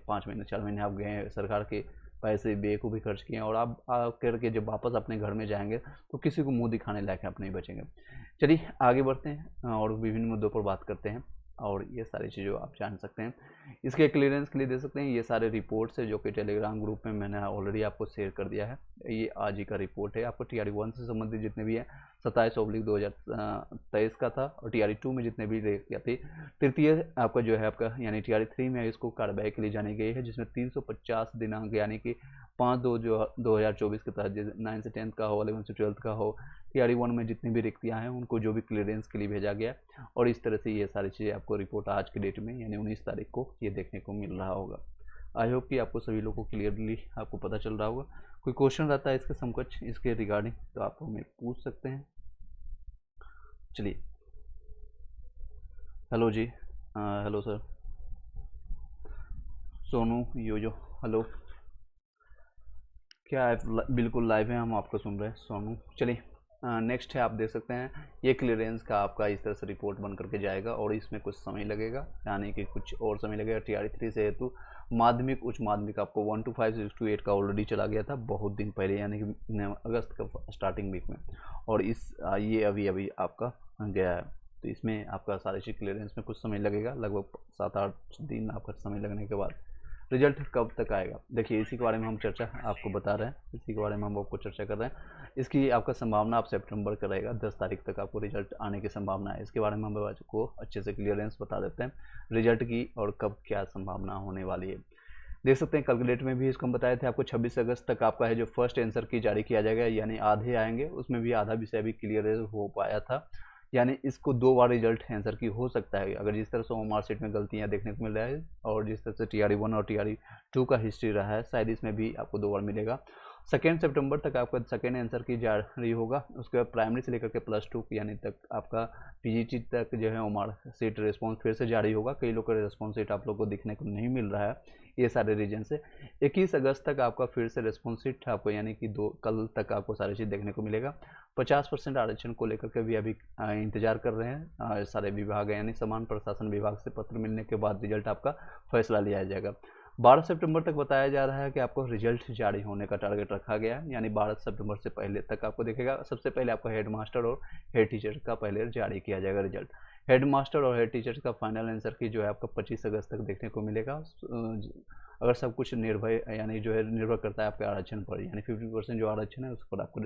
5 महीने 4 महीने आप गए हैं, सरकार के पैसे बेवकूफ़ी खर्च किए हैं और आप करके जब वापस अपने घर में जाएंगे तो किसी को मुंह दिखाने लायक आप नहीं बचेंगे। चलिए आगे बढ़ते हैं और विभिन्न मुद्दों पर बात करते हैं और ये सारी चीज़ें आप जान सकते हैं। इसके क्लियरेंस के लिए दे सकते हैं, ये सारे रिपोर्ट्स है जो कि टेलीग्राम ग्रुप में मैंने ऑलरेडी आपको शेयर कर दिया है। ये आज ही का रिपोर्ट है, आपको TRE 1 से संबंधित जितने भी हैं 27/2023 का था और TRE 2 में जितने भी रेट किया थी। तृतीय आपका जो है आपका यानी TRE 3 में इसको कार्रवाई के लिए जानी गई है, जिसमें 350 दिनांक यानी कि 5/2/2024 के तहत 9 से 10th का हो, 11 से 12th का हो, TRE 1 में जितनी भी रिक्तियाँ हैं उनको जो भी क्लियरेंस के लिए भेजा गया और इस तरह से ये सारी चीज़ें आपको रिपोर्ट आज के डेट में यानी 19 तारीख को ये देखने को मिल रहा होगा। आई होप कि आपको सभी लोगों को क्लियरली आपको पता चल रहा होगा। कोई क्वेश्चन रहता है इसके समकक्ष इसके रिगार्डिंग तो आप हमें पूछ सकते हैं। चलिए, हेलो जी, हेलो सर, सोनू योजो, हेलो, क्या आप बिल्कुल लाइव है, हम आपको सुन रहे हैं सोनू। चलिए नेक्स्ट है, आप देख सकते हैं ये क्लियरेंस का आपका इस तरह से रिपोर्ट बन करके जाएगा और इसमें कुछ समय लगेगा यानी कि कुछ और समय लगेगा। TRE 3 से हेतु माध्यमिक उच्च माध्यमिक आपको 1 to 5 6 to 8 का ऑलरेडी चला गया था बहुत दिन पहले यानी कि अगस्त का स्टार्टिंग वीक में और ये अभी अभी आपका गया है। तो इसमें आपका सारी चीज़ क्लियरेंस में कुछ समय लगेगा, लगभग 7-8 दिन आपका समय लगने के बाद रिजल्ट कब तक आएगा। देखिए इसी के बारे में हम चर्चा आपको बता रहे हैं, इसी के बारे में हम आपको चर्चा कर रहे हैं। इसकी आपका संभावना आप सितंबर का रहेगा, 10 तारीख तक आपको रिजल्ट आने की संभावना है। इसके बारे में हम आपको अच्छे से क्लियरेंस बता देते हैं रिजल्ट की और कब क्या संभावना होने वाली है। देख सकते हैं कैलकुलेट में भी इसको हम बताए थे आपको 26 अगस्त तक आपका है जो फर्स्ट आंसर की जारी किया जाएगा, यानी आधे आएंगे, उसमें भी आधा विषय भी क्लियर हो पाया था, यानी इसको 2 बार रिजल्ट आंसर की हो सकता है अगर जिस तरह से ओमार सीट में गलतियां देखने को मिल रहा है और जिस तरह से TRE 1 और TRE 2 का हिस्ट्री रहा है, शायद इसमें भी आपको 2 बार मिलेगा। 2 सितंबर तक आपका सेकेंड आंसर की जारी होगा, उसके बाद प्राइमरी से लेकर के +2 यानी तक आपका PGT तक जो है ओमार सीट रिस्पॉन्स फिर से जारी होगा। कई लोग का रिस्पॉन्स सीट आप लोग को देखने को नहीं मिल रहा है ये सारे रीजन से। 21 अगस्त तक आपका फिर से रिस्पॉन्स सीट आपको यानी कि कल तक आपको सारी चीज़ देखने को मिलेगा। 50% आरक्षण को लेकर के भी अभी इंतजार कर रहे हैं सारे विभाग यानी समान प्रशासन विभाग से पत्र मिलने के बाद रिजल्ट आपका फैसला लिया जाएगा। 12 सितंबर तक बताया जा रहा है कि आपको रिजल्ट जारी होने का टारगेट रखा गया है, यानी 12 सितंबर से पहले तक आपको देखेगा। सबसे पहले आपको हेड मास्टर और हेड टीचर का पहले जारी किया जाएगा रिजल्ट। हेड मास्टर और हेड टीचर का फाइनल आंसर की जो है आपका 25 अगस्त तक देखने को मिलेगा। अगर सब कुछ निर्भय यानी जो है निर्भर करता है आपके आरक्षण पर, यानी 50% जो आरक्षण है उस पर आपको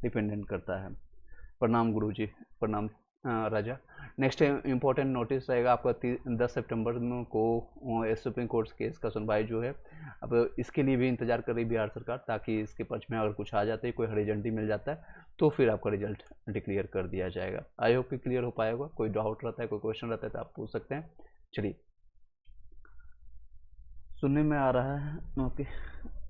डिपेंडेंट करता है। प्रणाम गुरुजी, प्रणाम राजा। नेक्स्ट इम्पोर्टेंट नोटिस रहेगा आपका 10 सितंबर को सुप्रीम कोर्ट केस का सुनवाई जो है, अब इसके लिए भी इंतजार कर रही बिहार सरकार, ताकि इसके पक्ष में अगर कुछ आ जाता है, कोई हरी झंडी मिल जाता है तो फिर आपका रिजल्ट डिक्लेयर कर दिया जाएगा। आई होप कि क्लियर हो पाएगा। कोई डाउट रहता है, कोई क्वेश्चन रहता है तो आप पूछ सकते हैं। चलिए, सुनने में आ रहा है ओके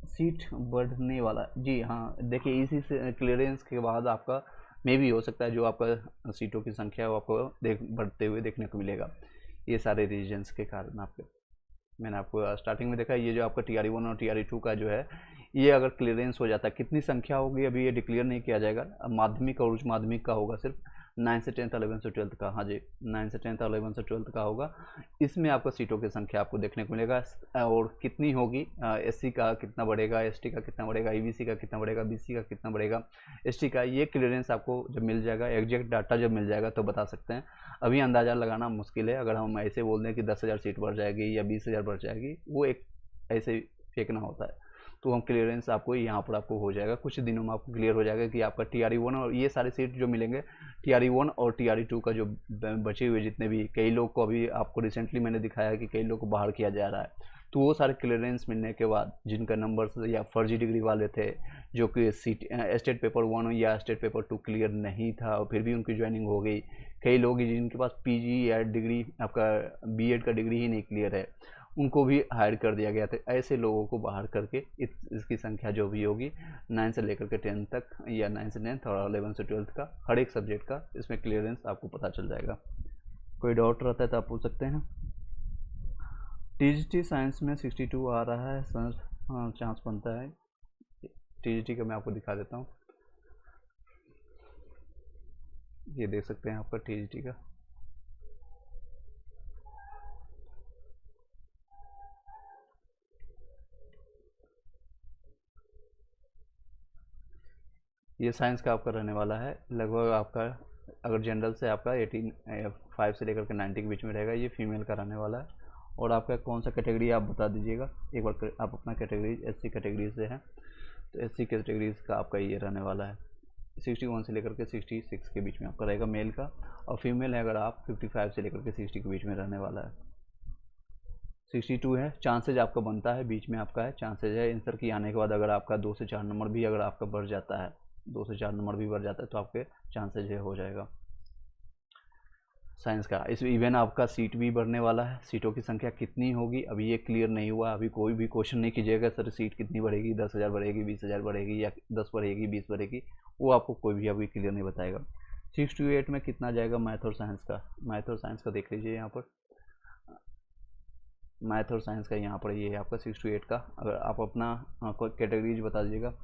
सीट बढ़ने वाला, जी हाँ, देखिए इसी से क्लियरेंस के बाद आपका मे भी हो सकता है जो आपका सीटों की संख्या है वो आपको बढ़ते हुए देखने को मिलेगा, ये सारे रीजन्स के कारण। आपके मैंने आपको स्टार्टिंग में देखा ये जो आपका TRE 1 और TRE 2 का जो है ये अगर क्लियरेंस हो जाता है, कितनी संख्या होगी अभी ये डिक्लेयर नहीं किया जाएगा। अब माध्यमिक और उच्च माध्यमिक का होगा सिर्फ 9 से 10th 11 से 12th का, हाँ जी 9 से 10th 11 से 12th का होगा। इसमें आपको सीटों की संख्या आपको देखने को मिलेगा और कितनी होगी, SC का कितना बढ़ेगा, ST का कितना बढ़ेगा, EBC का कितना बढ़ेगा, BC का कितना बढ़ेगा, ST का, ये क्लियरेंस आपको जब मिल जाएगा, एग्जैक्ट डाटा जब मिल जाएगा तो बता सकते हैं। अभी अंदाज़ा लगाना मुश्किल है, अगर हम ऐसे बोल दें कि 10,000 सीट बढ़ जाएगी या 20,000 बढ़ जाएगी, वो एक ऐसे फेंकना होता है। तो हम क्लियरेंस आपको यहाँ पर आपको हो जाएगा, कुछ दिनों में आपको क्लियर हो जाएगा कि आपका TRE 1 और ये सारे सीट जो मिलेंगे, TRE 1 और TRE 2 का जो बचे हुए जितने भी, कई लोग को अभी आपको रिसेंटली मैंने दिखाया कि कई लोग को बाहर किया जा रहा है, तो वो सारे क्लियरेंस मिलने के बाद जिनका नंबर या फर्जी डिग्री वाले थे जो कि स्टेट पेपर 1 या स्टेट पेपर 2 क्लियर नहीं था और फिर भी उनकी ज्वाइनिंग हो गई, कई लोग जिनके पास PG या डिग्री आपका B.Ed का डिग्री ही नहीं क्लियर है उनको भी हायर कर दिया गया था। ऐसे लोगों को बाहर करके इसकी संख्या जो भी होगी 9 से लेकर के 10 तक या 9 से 10th और 11 से 12th का हर एक सब्जेक्ट का इसमें क्लियरेंस आपको पता चल जाएगा। कोई डाउट रहता है तो आप पूछ सकते हैं। TGT साइंस में 62 आ रहा है सर, हाँ चांस बनता है। TGT का मैं आपको दिखा देता हूँ, ये देख सकते हैं आपका TGT का, ये साइंस का आपका रहने वाला है। लगभग आपका अगर जनरल से आपका 85 से लेकर के 90 के बीच में रहेगा। ये फीमेल का रहने वाला है। और आपका कौन सा कैटेगरी आप बता दीजिएगा एक बार। आप अपना कैटेगरी एससी कैटेगरी से है, तो एससी कैटेगरीज का आपका ये रहने वाला है। 61 से लेकर के 66 के बीच में आपका रहेगा मेल का। और फीमेल है अगर आप 55 से लेकर के 60 के बीच में रहने वाला है। 62 है, चांसेज आपका बनता है, बीच में आपका है, चांसेज है आंसर की आने के बाद अगर आपका 2 से 4 नंबर भी अगर आपका बढ़ जाता है, 2 से 4 नंबर भी बढ़ जाता है तो आपके चांसेज है हो जाएगा साइंस का। इस इवन आपका सीट भी बढ़ने वाला है। सीटों की संख्या कितनी होगी अभी ये क्लियर नहीं हुआ। अभी कोई भी क्वेश्चन नहीं कीजिएगा सर सीट कितनी बढ़ेगी, 10,000 बढ़ेगी, 20,000 बढ़ेगी या 10 बढ़ेगी, 20 बढ़ेगी, वो आपको कोई भी अभी क्लियर नहीं बताएगा। 6 to 8 में कितना जाएगा मैथ और साइंस का। मैथ और साइंस का देख लीजिए यहाँ पर। मैथ और साइंस का यहाँ पर ये है आपका 6 to 8 का। अगर आप अपना कैटेगरीज बता दीजिएगा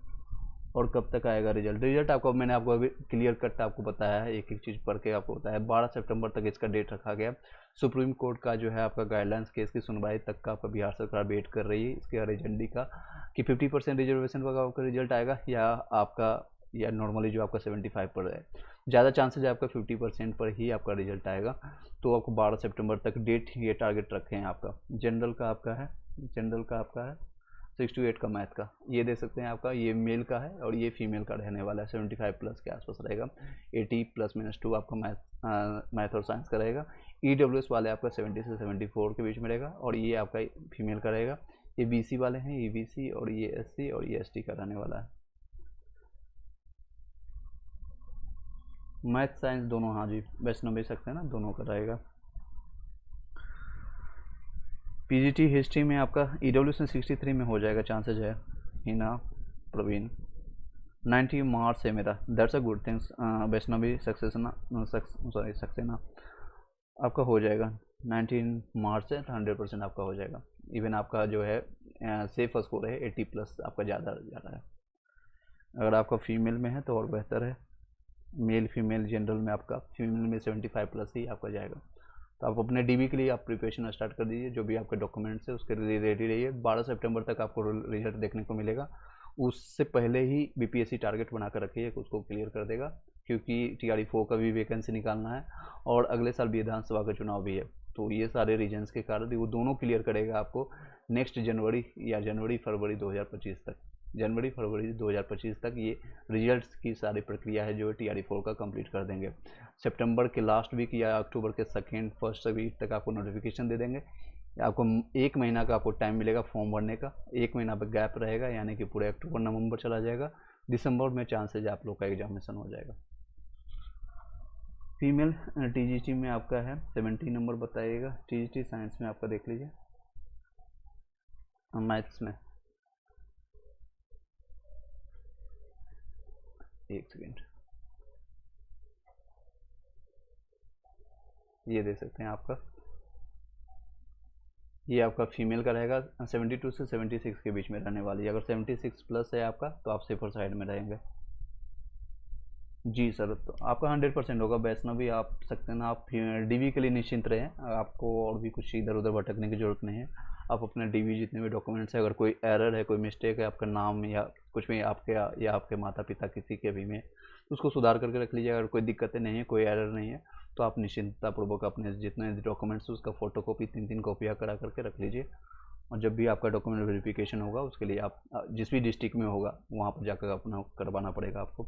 और कब तक आएगा रिजल्ट। रिजल्ट आपको मैंने आपको अभी क्लियर कट आपको बताया है, एक एक चीज़ पढ़ के आपको बताया है। 12 सितंबर तक इसका डेट रखा गया। सुप्रीम कोर्ट का जो है आपका गाइडलाइंस केस की सुनवाई तक का आपका बिहार सरकार वेट कर रही है इसके रिजल्ट का, कि 50% रिजर्वेशन का आपका रिजल्ट आएगा या आपका या नॉर्मली जो आपका 75 पर है। ज़्यादा चांसेज है आपका 50% पर ही आपका रिजल्ट आएगा। तो आपको 12 सितंबर तक डेट ये टारगेट रखे हैं आपका। जनरल का आपका है, जनरल का आपका है 6 to 8 का मैथ का। ये देख सकते हैं आपका, ये मेल का है और ये फीमेल का रहने वाला है। 75 प्लस के आसपास रहेगा। 80 +-2 आपका मैथ और साइंस का रहेगा। EWS वाले आपका 70 से 74 के बीच में रहेगा और ये आपका फीमेल का रहेगा। ये BC वाले हैं, ये BC और ये SC और ये ST का रहने वाला है। मैथ साइंस दोनों, हाँ जी वैष्णव भी सकते हैं ना, दोनों का रहेगा। PGT हिस्ट्री में आपका EWS में 63 में हो जाएगा, चांसेज है। हिना प्रवीण 90 मार्क्स है मेरा, that's a good things. Vaishnavi Saxena आपका हो जाएगा। 19 मार्क्स है तो 100% आपका हो जाएगा। इवन आपका जो है सेफ स्कोर है 80+ आपका ज़्यादा ज़्यादा है। अगर आपका फीमेल में है तो और बेहतर है। मेल फीमेल जनरल में आपका फीमेल में 75+ ही आपका जाएगा। तो आप अपने DB के लिए आप प्रिपरेशन स्टार्ट कर दीजिए। जो भी आपके डॉक्यूमेंट्स है उसके लिए रेडी रहिए। 12 सितंबर तक आपको रिजल्ट देखने को मिलेगा। उससे पहले ही BPSC टारगेट बना कर रखिए, उसको क्लियर कर देगा, क्योंकि TRE-4 का भी वैकेंसी निकालना है और अगले साल विधानसभा का चुनाव भी है। तो ये सारे रीजन्स के कारण वो दोनों क्लियर करेगा आपको नेक्स्ट जनवरी या जनवरी-फरवरी 2025 तक। जनवरी-फरवरी 2025 तक ये रिजल्ट्स की सारी प्रक्रिया है जो TRE-4 का कंप्लीट कर देंगे। सितंबर के लास्ट वीक या अक्टूबर के फर्स्ट वीक तक आपको नोटिफिकेशन दे देंगे। आपको 1 महीना का आपको टाइम मिलेगा फॉर्म भरने का। 1 महीना पर गैप रहेगा, यानी कि पूरे अक्टूबर नवंबर चला जाएगा। दिसंबर में चांसेज आप लोग का एग्जामिनेशन हो जाएगा। फीमेल TGT में आपका है 70 नंबर बताइएगा। TGT साइंस में आपका देख लीजिए। मैथ्स में एक सेकेंड, ये दे सकते हैं आपका, ये आपका फीमेल का रहेगा। 72 से 76 के बीच में रहने वाली है। अगर 76+ है आपका तो आप सेफर साइड में रहेंगे। जी सर, तो आपका 100% होगा। वैष्णवी आप सकते हैं ना, आप DB के लिए निश्चिंत रहें। आपको और भी कुछ इधर उधर भटकने की ज़रूरत नहीं है। आप अपने DB जितने भी डॉक्यूमेंट्स है, अगर कोई एरर है, कोई मिस्टेक है आपका नाम या कुछ भी आपके या आपके माता पिता किसी के भी में, तो उसको सुधार करके रख लीजिए। अगर कोई दिक्कतें नहीं है, कोई एरर नहीं है, तो आप निश्चिंततापूर्वक अपने जितने डॉक्यूमेंट्स है उसका फ़ोटोकॉपी 3-3 कॉपियाँ करा करके रख लीजिए। और जब भी आपका डॉक्यूमेंट वेरिफिकेशन होगा उसके लिए आप जिस भी डिस्ट्रिक्ट में होगा वहाँ पर जाकर अपना करवाना पड़ेगा आपको।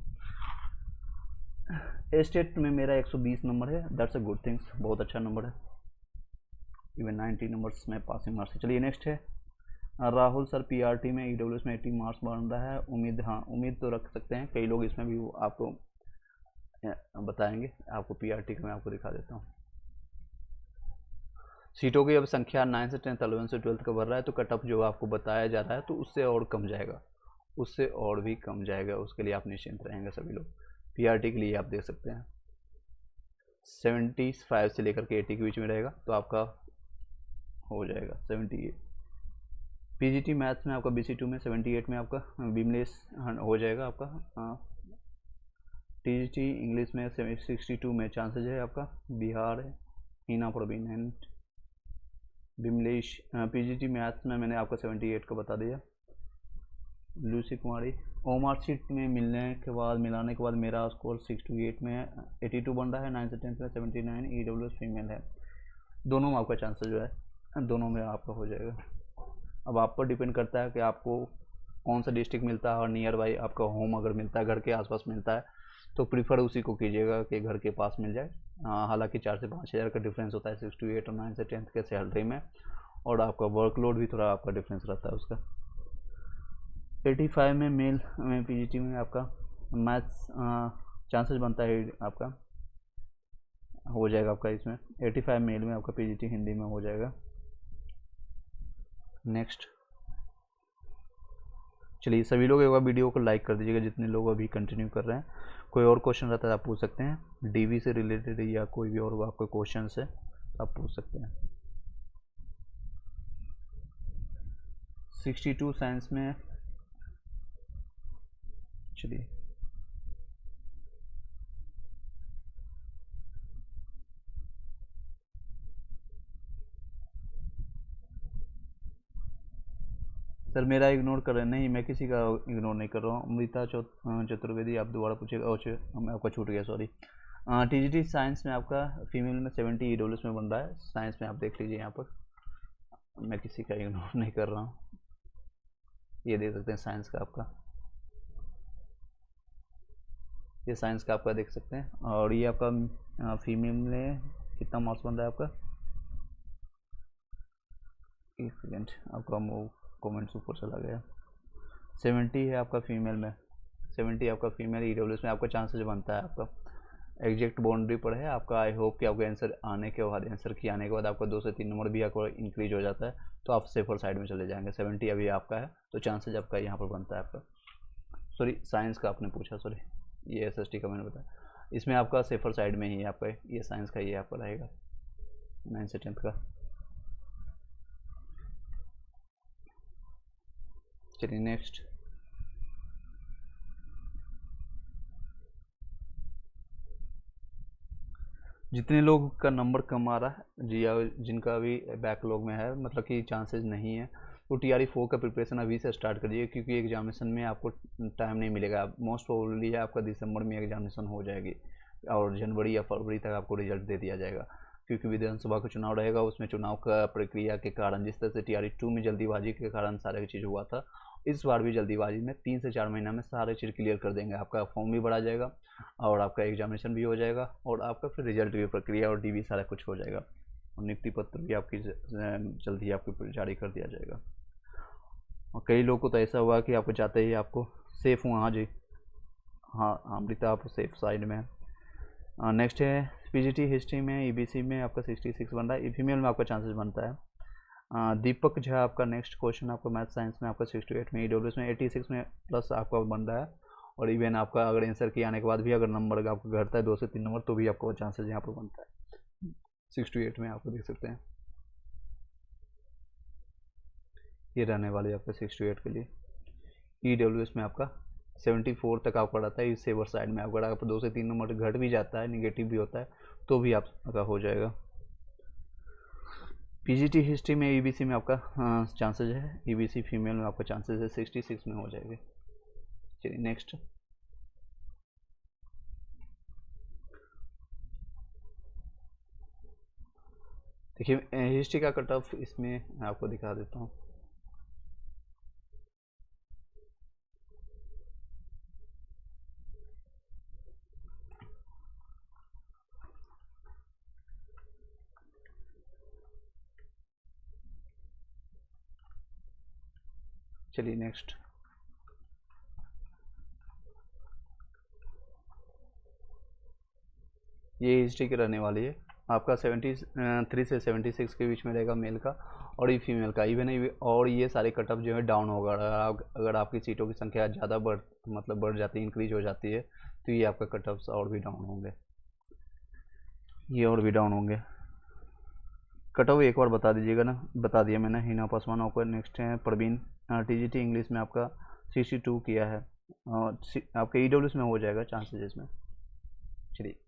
स्टेट में मेरा 120 नंबर है, दैट्स अ गुड थिंग्स, बहुत अच्छा नंबर है। इवन 90 नंबर्स में पासिंग मार्क्स है। चलिए नेक्स्ट है राहुल सर। PRT में EWS में 80 मार्क्स बन रहा है। उम्मीद, हाँ उम्मीद तो रख सकते हैं। कई लोग इसमें भी आपको बताएंगे। आपको PRT का मैं आपको दिखा देता हूँ। सीटों की अब संख्या 9 से 10th 11 से 12th का बढ़ रहा है, तो कट ऑफ जो आपको बताया जा रहा है तो उससे और कम जाएगा, उससे और भी कम जाएगा। उसके लिए आप निश्चिंत रहेंगे सभी लोग। PRT के लिए आप देख सकते हैं 75 से लेकर के 80 के बीच में रहेगा, तो आपका हो जाएगा 78। PGT मैथ्स में आपका BC2 में 78 में आपका विमलेश हो जाएगा आपका। TGT इंग्लिश में 62 में चांसेज है आपका। बिहार है, Hina Praveen and Vimlesh. PGT maths में मैंने आपका 78 का बता दिया। लूसी कुमारी, ओमार शीट में मिलाने के बाद मेरा स्कोर 6 to 8 में है, 82 बन रहा है, 9 से 10 में 79, EWS फीमेल है। दोनों में आपका चांसेस जो है दोनों में आपका हो जाएगा। अब आप पर डिपेंड करता है कि आपको कौन सा डिस्ट्रिक्ट मिलता है और नियर बाई आपका होम अगर मिलता है, घर के आसपास मिलता है तो प्रीफर उसी को कीजिएगा कि घर के पास मिल जाए। हालांकि 4 से 5 हज़ार का डिफरेंस होता है 6 to 8 और 9 से 10 के सैलरी में, और आपका वर्कलोड भी थोड़ा आपका डिफरेंस रहता है उसका। 85 में मेल में पीजीटी में आपका मैथ्स चांसेस बनता है आपका हो जाएगा आपका इसमें 85 मेल में आपका पीजीटी हिंदी में हो जाएगा। नेक्स्ट, चलिए सभी लोग एक बार वीडियो को लाइक कर दीजिएगा जितने लोग अभी कंटिन्यू कर रहे हैं। कोई और क्वेश्चन रहता है आप पूछ सकते हैं, डीवी से रिलेटेड या कोई भी और आपका क्वेश्चन है आप पूछ सकते हैं। 62 साइंस में, चलिए सर मेरा इग्नोर कर रहे हैं, नहीं मैं किसी का इग्नोर नहीं कर रहा हूँ। अमृता चतुर्वेदी आप दोबारा पूछिएगा, आपका छूट गया सॉरी। टीजीटी साइंस में आपका फीमेल में 70, EWS में बन रहा है, साइंस में आप देख लीजिए यहाँ पर, मैं किसी का इग्नोर नहीं कर रहा हूँ। ये देख सकते हैं साइंस का आपका, ये साइंस का आपका देख सकते हैं, और ये आपका फीमेल में कितना मार्क्स बन रहा है आपका, एक सेकेंड आपका कमेंट्स ऊपर चला गया। 70 है आपका फीमेल में, 70 आपका फीमेल EWS में आपका चांसेस बनता है आपका एग्जैक्ट बाउंड्री पर है आपका। आई होप कि आपका आंसर आने के बाद, आंसर की आने के बाद आपका 2 से 3 नंबर भी आपको इंक्रीज हो जाता है तो आप सेफर साइड में चले जाएंगे। 70 अभी आपका है तो चांसेस आपका यहाँ पर बनता है आपका। सॉरी साइंस का आपने पूछा, सॉरी ये SST का मैंने बताया, इसमें आपका सेफर साइड में ही है आपका, ये साइंस का ये आपका रहेगा 9 से 10 का। चलिए नेक्स्ट, जितने लोग का नंबर कम आ रहा है जी, या जिनका अभी बैकलॉग में है मतलब कि चांसेस नहीं है, तो TRE 4 का प्रिपरेशन अभी से स्टार्ट करिए, क्योंकि एग्जामिनेशन में आपको टाइम नहीं मिलेगा। मोस्ट प्रोबेबली है आपका दिसंबर में एग्जामिनेशन हो जाएगी और जनवरी या फरवरी तक आपको रिजल्ट दे दिया जाएगा, क्योंकि विधानसभा का चुनाव रहेगा। उसमें चुनाव का प्रक्रिया के कारण जिस तरह से TRE 2 में जल्दीबाजी के कारण सारी चीज़ हुआ था, इस बार भी जल्दीबाजी में 3 से 4 महीना में सारे चीज़ क्लियर कर देंगे। आपका फॉर्म भी भरा जाएगा और आपका एग्जामिनेशन भी हो जाएगा और आपका फिर रिजल्ट भी प्रक्रिया और DV सारा कुछ हो जाएगा, और नियुक्ति पत्र भी आपकी जल्द ही आपको जारी कर दिया जाएगा। और कई लोगों को तो ऐसा हुआ कि आपको चाहते ही आपको सेफ हुआ, हाँ जी हाँ अमृता आप सेफ साइड में है। नेक्स्ट है PGT हिस्ट्री में EBC में आपका 66 बन रहा है, फीमेल में आपका चांसेस बनता है। दीपक झा आपका नेक्स्ट क्वेश्चन आपका मैथ साइंस में आपका 6 to 8 में, EWS में 86 में प्लस आपका बन रहा है, और इवन आपका अगर आंसर की आने के बाद भी अगर नंबर आपका घटता है 2 से 3 नंबर तो भी आपको चांसेस यहाँ पर बनता है 6 to 8 में, आपको देख सकते हैं ये रहने वाले आपका 6 to 8 के लिए। EWS में आपका 74 तक आपका रहता है, इस सेवर साइड में अगर आपका 2 से 3 नंबर घट भी जाता है, निगेटिव भी होता है तो भी आपका हो जाएगा। PGT हिस्ट्री में EBC में आपका चांसेस है, EBC फीमेल में आपका चांसेस है 66 में हो जाएगा। चलिए नेक्स्ट, देखिए हिस्ट्री का कट ऑफ इसमें आपको दिखा देता हूँ। चलिए नेक्स्ट, ये हिस्ट्री की रहने वाली है आपका 73 से 76 के बीच में रहेगा मेल का, और ये फीमेल का इवन, और ये सारे कटअप जो है डाउन होगा। अगर आपकी सीटों की संख्या ज़्यादा बढ़ जाती है, इंक्रीज हो जाती है, तो ये आपका कटअप्स और भी डाउन होंगे, ये और भी डाउन होंगे। कटअप एक बार बता दीजिएगा ना, बता दिया मैंने, हिना पासवान आपका। नेक्स्ट है प्रवीण, TGT इंग्लिश में आपका 62 किया है, आपके EWS में हो जाएगा चांसेस इसमें। चलिए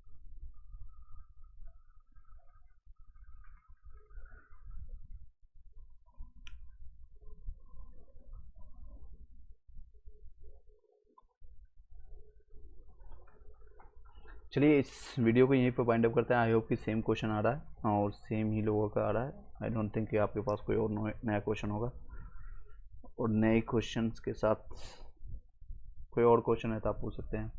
चलिए इस वीडियो को यहीं पर वाइंड अप करते हैं। आई होप कि सेम क्वेश्चन आ रहा है और सेम ही लोगों का आ रहा है। आई डोंट थिंक कि आपके पास कोई और नया क्वेश्चन होगा, और नए क्वेश्चन के साथ कोई और क्वेश्चन है तो आप पूछ सकते हैं।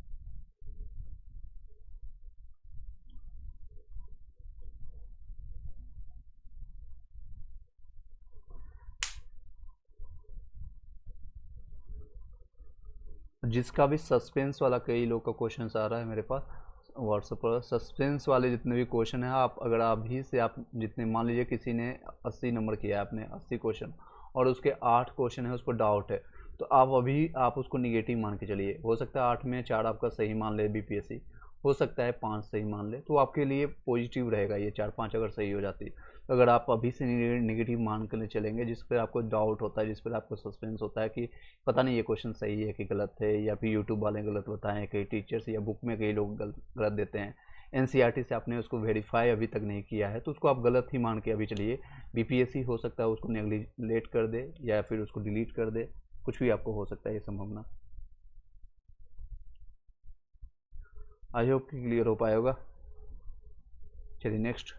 जिसका भी सस्पेंस वाला कई लोग का क्वेश्चन आ रहा है मेरे पास व्हाट्सएप पर, सस्पेंस वाले जितने भी क्वेश्चन हैं आप अगर अभी से आप जितने, मान लीजिए किसी ने 80 नंबर किया है, आपने 80 क्वेश्चन और उसके 8 क्वेश्चन है उस पर डाउट है, तो आप अभी आप उसको निगेटिव मान के चलिए। हो सकता है 8 में 4 आपका सही मान ले बीपीएससी, हो सकता है 5 सही मान ले, तो आपके लिए पॉजिटिव रहेगा ये 4-5 अगर सही हो जाती है। तो अगर आप अभी से निगेटिव मान कर चलेंगे, जिस पर आपको डाउट होता है, जिस पर आपको सस्पेंस होता है कि पता नहीं ये क्वेश्चन सही है कि गलत है, या फिर यूट्यूब वाले गलत बताएं, कई टीचर्स या बुक में कई लोग गलत देते हैं, एनसीईआरटी से आपने उसको वेरीफाई अभी तक नहीं किया है, तो उसको आप गलत ही मान के अभी चलिए। बीपीएससी हो सकता है उसको नेगलेक्ट कर दे या फिर उसको डिलीट कर दे, कुछ भी आपको हो सकता है ये संभावना। आई होप कि क्लियर हो पाया होगा। चलिए नेक्स्ट।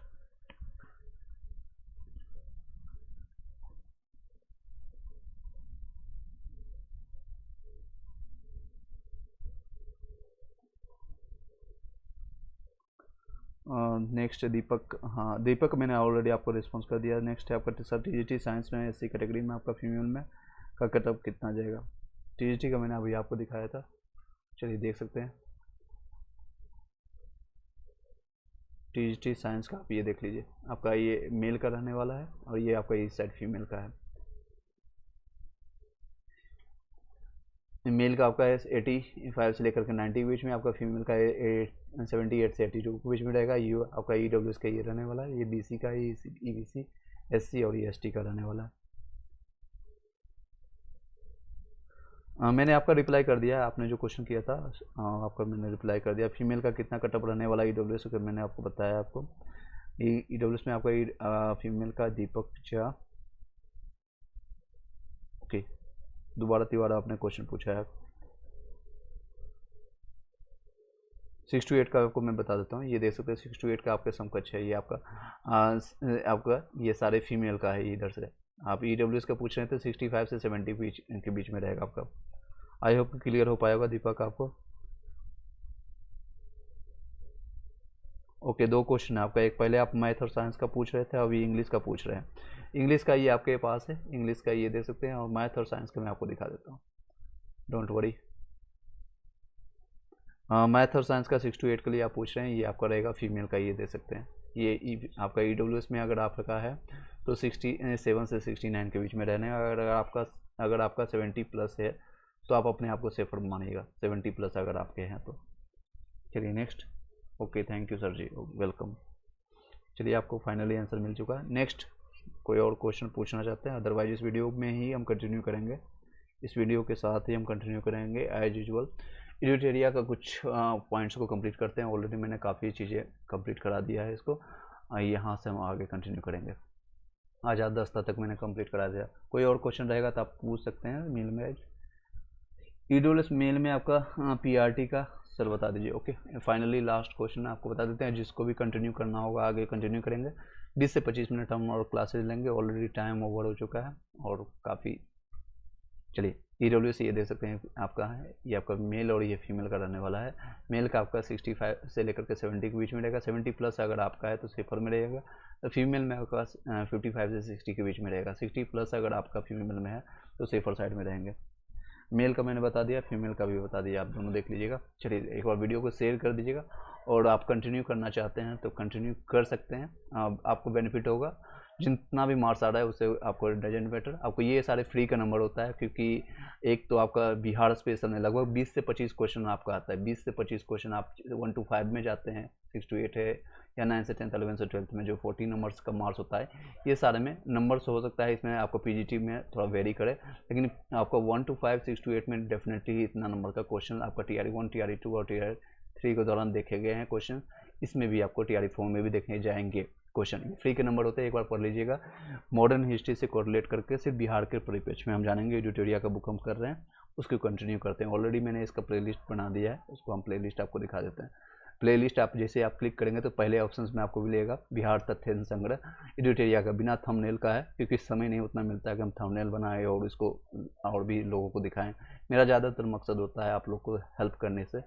नेक्स्ट दीपक, हाँ दीपक मैंने ऑलरेडी आपको रिस्पॉन्स कर दिया। नेक्स्ट है आपका सर टीजीटी साइंस में एससी कैटेगरी में आपका फीमेल में का कटअप कितना जाएगा। टीजीटी का मैंने अभी आपको दिखाया था, चलिए देख सकते हैं। टीजीटी साइंस का आप ये देख लीजिए, आपका ये मेल का रहने वाला है और ये आपका इस साइड फीमेल का है। मेल का आपका 85 से लेकर के 90 के बीच में, आपका फीमेल का 78 से 82 के बीच में रहेगा। ये आपका ईडब्ल्यूएस का ये रहने वाला है, ये बीसी का, ये ईबीसी, एससी और ये एसटी का रहने वाला है। मैंने आपका रिप्लाई कर दिया है, आपने जो क्वेश्चन किया था आपका मैंने रिप्लाई कर दिया। फीमेल का कितना कटअप रहने वाला है ईडब्ल्यूएस का मैंने आपको बताया। आपको ईडब्ल्यूएस में आपका फीमेल का दीपक झा, ओके दोबारा आपने क्वेश्चन पूछा है। 6 to 8 का आपको मैं बता देता हूँ, ये देख सकते हैं 6 to 8 का आपका समकक्ष है। ये आपका ये सारे फीमेल का है। इधर से आप ईडब्ल्यूएस का पूछ रहे हैं तो 65 से 70 के बीच में रहेगा आपका। आई होप क्लियर हो पाएगा दीपक आपको। ओके दो क्वेश्चन है आपका, एक पहले आप मैथ और साइंस का पूछ रहे थे, अभी इंग्लिश का पूछ रहे हैं। इंग्लिश का ये आपके पास है, इंग्लिश का ये देख सकते हैं, और मैथ और साइंस का मैं आपको दिखा देता हूँ, डोंट वरी। मैथ और साइंस का 6 to 8 के लिए आप पूछ रहे हैं, ये आपका रहेगा फीमेल का, ये दे सकते हैं। ये आपका ईडब्ल्यूएस में अगर आपका है तो 67 से 69 के बीच में रहने। अगर आपका 70 प्लस है तो आप अपने आप को सेफर मानिएगा, 70 प्लस अगर आपके हैं तो। चलिए next. Okay thank you sir जी, वेलकम। चलिए आपको फाइनली आंसर मिल चुका है। नेक्स्ट कोई और क्वेश्चन पूछना चाहते हैं, अदरवाइज इस वीडियो में ही हम कंटिन्यू करेंगे, इस वीडियो के साथ ही हम कंटिन्यू करेंगे एज यूजुअल। एडिटोरिया का कुछ पॉइंट्स को कंप्लीट करते हैं, ऑलरेडी मैंने काफ़ी चीज़ें कंप्लीट करा दिया है इसको। यहाँ से हम आगे कंटिन्यू करेंगे। आज 10 तक मैंने कंप्लीट करा दिया। कोई और क्वेश्चन रहेगा तो आप पूछ सकते हैं मेल में। ईडब्ल्यूएस मेल में आपका पीआरटी का सर बता दीजिए। ओके फाइनली लास्ट क्वेश्चन आपको बता देते हैं, जिसको भी कंटिन्यू करना होगा आगे कंटिन्यू करेंगे। 20 से 25 मिनट हम और क्लासेज लेंगे, ऑलरेडी टाइम ओवर हो चुका है और काफ़ी। चलिए ईडब्ल्यूएस ये देख सकते हैं आपका है, ये आपका मेल और ये फीमेल का रहने वाला है। मेल का आपका 65 से लेकर के 70 के बीच में रहेगा, 70 प्लस अगर आपका है तो सेफर में रहेगा। तो फीमेल में आपका 55 से 60 के बीच में रहेगा, 60 प्लस अगर आपका फीमेल में है तो सेफर साइड में रहेंगे। मेल का मैंने बता दिया, फीमेल का भी बता दिया, आप दोनों देख लीजिएगा। चलिए एक बार वीडियो को शेयर कर दीजिएगा, और आप कंटिन्यू करना चाहते हैं तो कंटिन्यू कर सकते हैं, आपको बेनिफिट होगा। जितना भी मार्क्स आ रहा है उससे आपको डजेंट मैटर, आपको ये सारे फ्री का नंबर होता है, क्योंकि एक तो आपका बिहार स्पेशल में लगभग 20 से 25 क्वेश्चन आपका आता है। 20 से 25 क्वेश्चन आप 1 to 5 में जाते हैं, 6 to 8 है, या 9 से 10, 11 से 12 में जो 40 नंबर्स का मार्क्स होता है, ये सारे में नंबर्स हो सकता है इसमें आपको पीजीटी में थोड़ा वेरी करे, लेकिन आपका 1 to 5, 6 to 8 में डेफिनेटली इतना नंबर का क्वेश्चन आपका TRE 1, TRE 2 और TRE 3 के दौरान देखे गए हैं क्वेश्चन। इसमें भी आपको TRE 4 में भी देखे जाएंगे क्वेश्चन, फ्री के नंबर होते हैं, एक बार पढ़ लीजिएगा। मॉडर्न हिस्ट्री से कोरिलेट करके सिर्फ बिहार के परिप्रेक्ष्य में हम जानेंगे। एडिटोरिया का बुक हम कर रहे हैं, उसको कंटिन्यू करते हैं। ऑलरेडी मैंने इसका प्लेलिस्ट बना दिया है, उसको हम प्लेलिस्ट आपको दिखा देते हैं। प्लेलिस्ट आप जैसे आप क्लिक करेंगे तो पहले ऑप्शंस में आपको मिलेगा बिहार तथ्य संग्रह एडिटोरिया का, बिना थंबनेल का है क्योंकि समय नहीं उतना मिलता है कि हम थंबनेल बनाएं और इसको और भी लोगों को दिखाएं। मेरा ज़्यादातर मकसद होता है आप लोग को हेल्प करने से,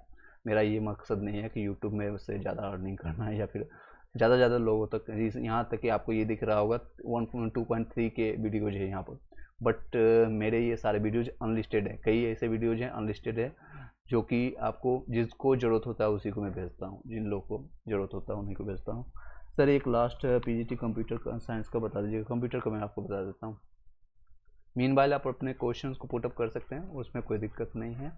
मेरा ये मकसद नहीं है कि यूट्यूब में उससे ज़्यादा अर्निंग करना है या फिर ज़्यादा लोगों तक, यहाँ तक कि आपको ये दिख रहा होगा 2.3 के वीडियोज़ है यहाँ पर, बट मेरे ये सारे वीडियोज़ अनलिस्टेड है। कई ऐसे वीडियोज़ हैं अनलिस्टेड है जो कि आपको जिसको ज़रूरत होता है उसी को मैं भेजता हूँ, जिन लोगों को ज़रूरत होता है उन्हीं को भेजता हूँ। सर एक लास्ट पीजीटी कंप्यूटर साइंस का बता दीजिएगा। कंप्यूटर का मैं आपको बता देता हूँ। मीनवाइल आप अपने क्वेश्चंस को पुटअप कर सकते हैं, उसमें कोई दिक्कत नहीं है।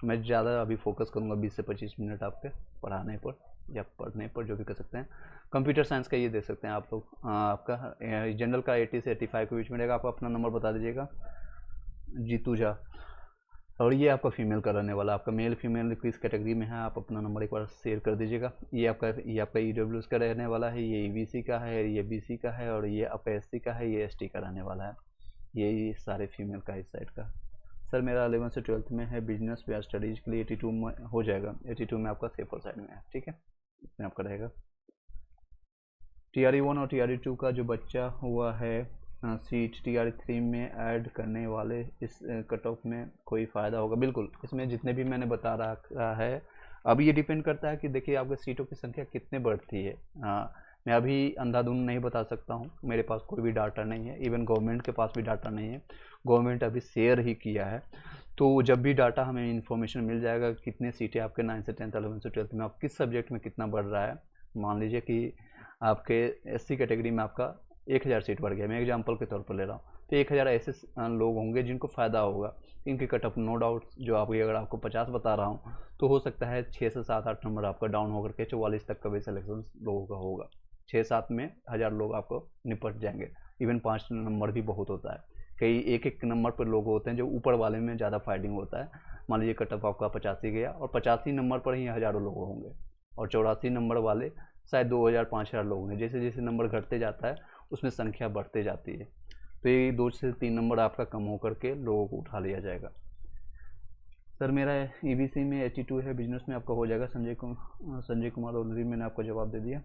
मैं ज़्यादा अभी फोकस करूँगा 20 से 25 मिनट आपके पढ़ाने पर या पढ़ने पर, जो भी कर सकते हैं। कंप्यूटर साइंस का ये देख सकते हैं आप लोग, आपका जनरल का 80 से 85 के बीच में रहेगा। आप अपना नंबर बता दीजिएगा। जीतू झा, और ये आपका फीमेल का रहने वाला, आपका मेल फीमेल किस कैटेगरी में है आप अपना नंबर एक बार शेयर कर दीजिएगा। ये आपका ईडब्ल्यूएस का रहने वाला है, ये ईबीसी का है, ये बीसी का है, और ये आपका एससी का है, ये एसटी का रहने वाला है। ये सारे फीमेल का इस साइड का। सर मेरा 11 से 12th में है बिजनेस या स्टडीज़ के लिए 82 में हो जाएगा। 82 में आपका सेफर साइड में है, ठीक है, इसमें आपका रहेगा। TRE1 और TRE2 का जो बच्चा हुआ है सीट TRE3 में ऐड करने वाले, इस कट ऑफ में कोई फ़ायदा होगा? बिल्कुल, इसमें जितने भी मैंने बता रहा है, अब ये डिपेंड करता है कि देखिए आपके सीटों की संख्या कितने बढ़ती है। मैं अभी अंधाधुंध नहीं बता सकता हूँ, मेरे पास कोई भी डाटा नहीं है, इवन गवर्नमेंट के पास भी डाटा नहीं है, गवर्नमेंट अभी शेयर ही किया है। तो जब भी डाटा हमें इन्फॉर्मेशन मिल जाएगा कितने सीटें आपके 9 से 10th 11 से 12th में आप किस सब्जेक्ट में कितना बढ़ रहा है। मान लीजिए कि आपके एससी कैटेगरी में आपका 1000 सीट बढ़ गया, मैं एग्जांपल के तौर पर ले रहा हूँ, तो 1000 ऐसे लोग होंगे जिनको फ़ायदा होगा। इनकी कट ऑफ नो डाउट जो आप अगर आपको 50 बता रहा हूँ तो हो सकता है 6 से 7-8 नंबर आपका डाउन होकर के 44 तक का भी सिलेक्शन लोगों का होगा। 6-7 में 1000 लोग आपको निपट जाएंगे। इवन 5 नंबर भी बहुत होता है, कई एक नंबर पर लोग होते हैं जो ऊपर वाले में ज़्यादा फाइटिंग होता है। मान लीजिए कट ऑफ आपका 85 गया और 85 नंबर पर ही हज़ारों लोग होंगे, और 84 नंबर वाले शायद 2000-5000 लोग होंगे। जैसे जैसे नंबर घटते जाता है उसमें संख्या बढ़ते जाती है, तो ये 2 से 3 नंबर आपका कम होकर के लोगों को उठा लिया जाएगा। सर मेरा ईबीसी में 82 है, बिजनेस में आपका हो जाएगा। संजय कुमार ऑलरेडी मैंने आपको जवाब दे दिया।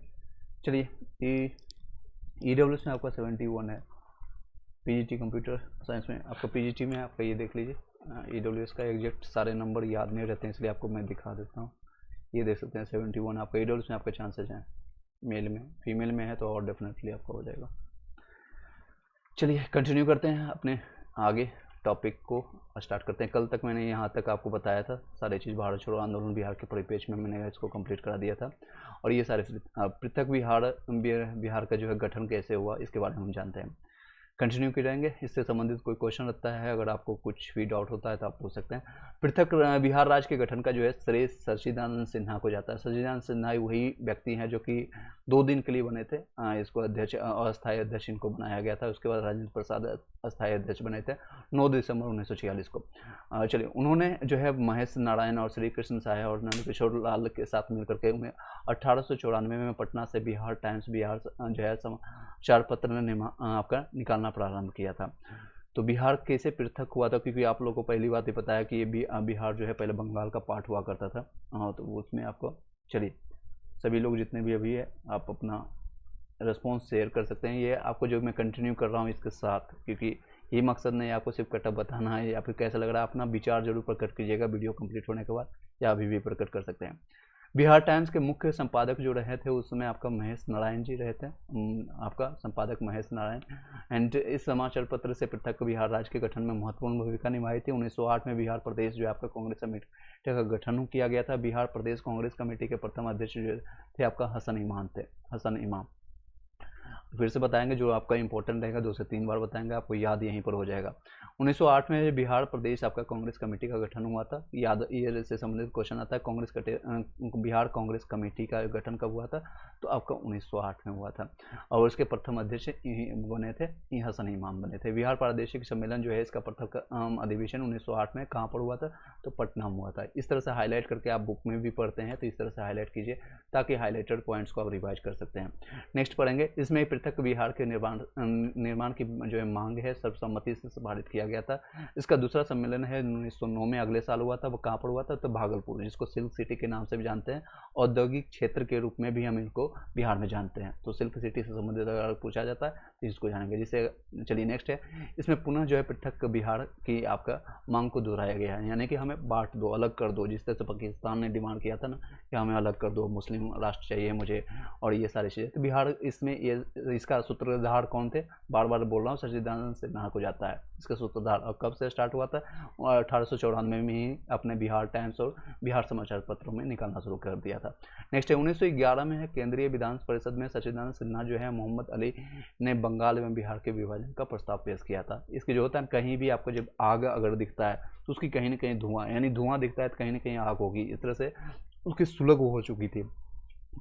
चलिए ईडब्ल्यूएस में आपका 71 है। पीजीटी कंप्यूटर साइंस में आपका पीजीटी में आपका ये देख लीजिए। ईडब्ल्यूएस का एग्जैक्ट सारे नंबर याद नहीं रहते हैं, इसलिए आपको मैं दिखा देता हूँ। ये देख सकते हैं 71 आपका ईडब्ल्यूएस में आपके चांसेस हैं। मेल में, फीमेल में है तो और डेफिनेटली आपका हो जाएगा। चलिए कंटिन्यू करते हैं अपने आगे टॉपिक को स्टार्ट करते हैं। कल तक मैंने यहाँ तक आपको बताया था सारी चीज़, भारत छोड़ो आंदोलन बिहार के परिप्रेक्ष्य में मैंने इसको कंप्लीट करा दिया था। और ये सारे पृथक बिहार का जो है गठन कैसे हुआ इसके बारे में हम जानते हैं। कंटिन्यू करेंगे, इससे संबंधित कोई क्वेश्चन रहता है अगर आपको कुछ भी डाउट होता है तो आप पूछ सकते हैं। पृथक बिहार राज्य के गठन का जो है श्रेय सच्चिदानंद सिन्हा को जाता है। सच्चिदानंद सिन्हा वही व्यक्ति हैं जो कि 2 दिन के लिए बने थे, इसको अध्यक्ष अस्थायी अध्यक्ष इनको बनाया गया था। उसके बाद राजेंद्र प्रसाद अस्थायी अध्यक्ष बने थे 9 दिसंबर 1946 को। चलिए उन्होंने जो है महेश नारायण और श्री कृष्ण साय और नंदकिशोर लाल के साथ मिलकर के उन्हें 1894 में पटना से बिहार टाइम्स बिहार जो है समाचार पत्र ने आपका निकालना प्रारंभ किया था। तो बिहार कैसे पृथक हुआ था, क्योंकि आप लोगों को पहली बात ये पता है कि ये बिहार जो है पहले बंगाल का पार्ट हुआ करता था। तो उसमें आपको, चलिए सभी लोग जितने भी अभी है आप अपना रिस्पॉन्स शेयर कर सकते हैं। ये आपको जो मैं कंटिन्यू कर रहा हूँ इसके साथ, क्योंकि ये मकसद नहीं आपको सिर्फ कटअप बताना है या फिर कैसा लग रहा है, अपना विचार जरूर प्रकट कीजिएगा वीडियो कंप्लीट होने के बाद, या अभी भी प्रकट कर सकते हैं। बिहार टाइम्स के मुख्य संपादक जो रहे थे उस समय आपका महेश नारायण जी रहे थे, आपका संपादक महेश नारायण। एंड इस समाचार पत्र से पृथक बिहार राज्य के गठन में महत्वपूर्ण भूमिका निभाई थी। 1908 में बिहार प्रदेश जो आपका कांग्रेस कमेटी का गठन किया गया था। बिहार प्रदेश कांग्रेस कमेटी के प्रथम अध्यक्ष जो थे आपका हसन इमाम। फिर से बताएंगे, जो आपका इंपॉर्टेंट रहेगा 2 से 3 बार बताएंगे, आपको याद यहीं पर हो जाएगा। 1908 में बिहार प्रदेश आपका कांग्रेस कमेटी का गठन हुआ था। याद ये से संबंधित क्वेश्चन आता है, बिहार कांग्रेस कमेटी का गठन कब हुआ था, तो आपका 1908 में हुआ था। और उसके प्रथम अध्यक्ष बने थे हसन इमाम बने थे। बिहार प्रादेशिक सम्मेलन जो है इसका प्रथम अधिवेशन 1908 में कहाँ पर हुआ था, तो पटना में हुआ था। इस तरह से हाईलाइट करके आप बुक में भी पढ़ते हैं तो इस तरह से हाईलाइट कीजिए ताकि हाईलाइटेड पॉइंट्स को आप रिवाइज कर सकते हैं। नेक्स्ट पढ़ेंगे, इसमें पृथक बिहार के निर्माण की जो है मांग है सर्वसम्मति से पारित किया गया था। इसका दूसरा सम्मेलन है 1909 में, अगले साल हुआ था। वो कहाँ पर हुआ था? तो भागलपुर, जिसको सिल्क सिटी के नाम से भी जानते हैं, औद्योगिक क्षेत्र के रूप में भी हम इनको बिहार में जानते हैं। तो सिल्क सिटी से संबंधित अगर पूछा जाता है तो इसको जानेंगे। जिसे चलिए नेक्स्ट है, इसमें पुनः जो है पृथक बिहार की आपका मांग को दोहराया गया है, यानी कि हमें बांट दो, अलग कर दो। जिस तरह से पाकिस्तान ने डिमांड किया था ना कि हमें अलग कर दो, मुस्लिम राष्ट्र चाहिए मुझे, और ये सारी चीज़ें, तो बिहार इसमें ये इसका सूत्रधार कौन थे? बार बार बोल रहा हूँ, सच्चिदानंद सिन्हा को जाता है इसका सूत्रधार। और कब से स्टार्ट हुआ था? 1894 में ही अपने बिहार टाइम्स और बिहार समाचार पत्रों में निकालना शुरू कर दिया था। नेक्स्ट है 1911 में है, केंद्रीय विधान परिषद में सच्चिदानंद सिन्हा जो है मोहम्मद अली ने बंगाल एवं बिहार के विभाजन का प्रस्ताव पेश किया था। इसकी जो होता है, कहीं भी आपको जब आग अगर दिखता है तो उसकी कहीं ना कहीं धुआं, यानी धुआं दिखता है तो कहीं ना कहीं आग होगी, इस तरह से उसकी सुलग हो चुकी थी।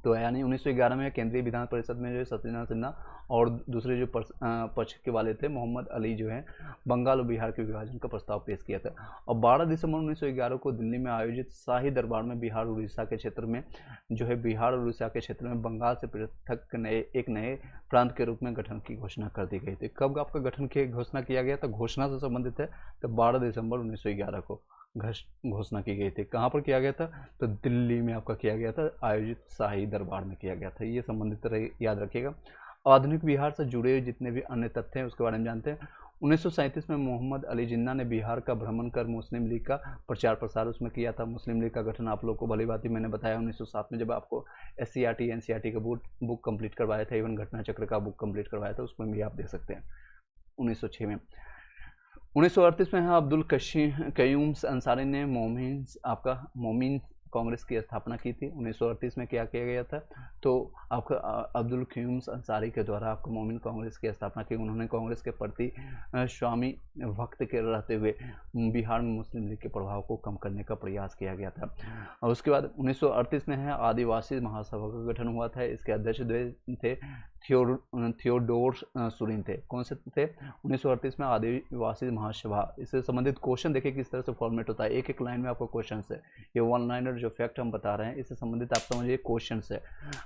तो यानी 1911 में केंद्रीय विधान परिषद में जो है सत्यनारायण सिन्हा और दूसरे जो पक्ष के वाले थे मोहम्मद अली जो है बंगाल और बिहार के विभाजन का प्रस्ताव पेश किया था। और 12 दिसंबर 1911 को दिल्ली में आयोजित शाही दरबार में बिहार और उड़ीसा के क्षेत्र में जो है बिहार और उड़ीसा के क्षेत्र में बंगाल से पृथक एक नए प्रांत के रूप में गठन की घोषणा कर दी गई थी। कब आपका गठन की घोषणा किया गया था? घोषणा से संबंधित है तो 12 दिसंबर 1911 को घोषणा की गई थी। कहाँ पर किया गया था? तो दिल्ली में आपका किया गया था, आयोजित शाही दरबार में किया गया था। ये संबंधित याद रखिएगा। आधुनिक बिहार से जुड़े जितने भी अन्य तथ्य हैं उसके बारे में जानते हैं। 1937 में मोहम्मद अली जिन्ना ने बिहार का भ्रमण कर मुस्लिम लीग का प्रचार प्रसार उसमें किया था। मुस्लिम लीग का गठन आप लोग को भली बात ही मैंने बताया 1907 में, जब आपको SCRT NCRT का बुक कंप्लीट करवाया था, इवन घटना चक्र का बुक कंप्लीट करवाया था, उसमें भी आप देख सकते हैं 1906 में। 1938 में अब्दुल कयूम अंसारी ने मोमिन कांग्रेस की स्थापना की थी। 1938 में क्या किया गया था? तो आपका अब्दुल कयूम अंसारी के द्वारा आपको मोमिन कांग्रेस की स्थापना की। उन्होंने कांग्रेस के प्रति स्वामी भक्त के रहते हुए बिहार में मुस्लिम लीग के प्रभाव को कम करने का प्रयास किया गया था। और उसके बाद 1938 में है आदिवासी महासभा का गठन हुआ था। इसके अध्यक्ष थे थियोडोर सुरीन थे। कौन से थे? 1938 में आदिवासी महासभा। इससे संबंधित क्वेश्चन देखिए किस तरह से फॉर्मेट होता है, एक एक लाइन में आपको क्वेश्चन है। ये वन लाइनर जो फैक्ट हम बता रहे हैं इससे संबंधित आप समझिए क्वेश्चन है।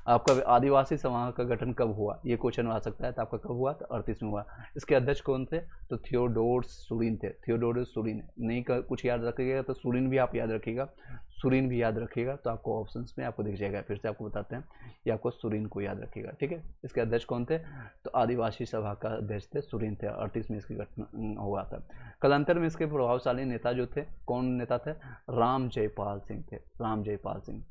आपका आदिवासी समाज का गठन कब हुआ, ये क्वेश्चन आ सकता है। तो आपका कब हुआ? तो 38 में हुआ। इसके अध्यक्ष कौन थे? तो थियोडोर सुरीन थे। थियोडोर सुरीन नहीं का कुछ याद रखिएगा तो सुरीन भी आप याद रखिएगा, सुरीन भी याद रखिएगा, तो आपको ऑप्शंस में आपको दिख जाएगा। फिर से आपको बताते हैं, ये आपको सुरीन को याद रखिएगा, ठीक है। इसके अध्यक्ष कौन थे? तो आदिवासी सभा का अध्यक्ष थे सुरीन थे। 38 में इसकी गठन हुआ था। कालांतर में इसके प्रभावशाली नेता जो थे, कौन नेता थे? राम जयपाल सिंह थे। राम जयपाल सिंह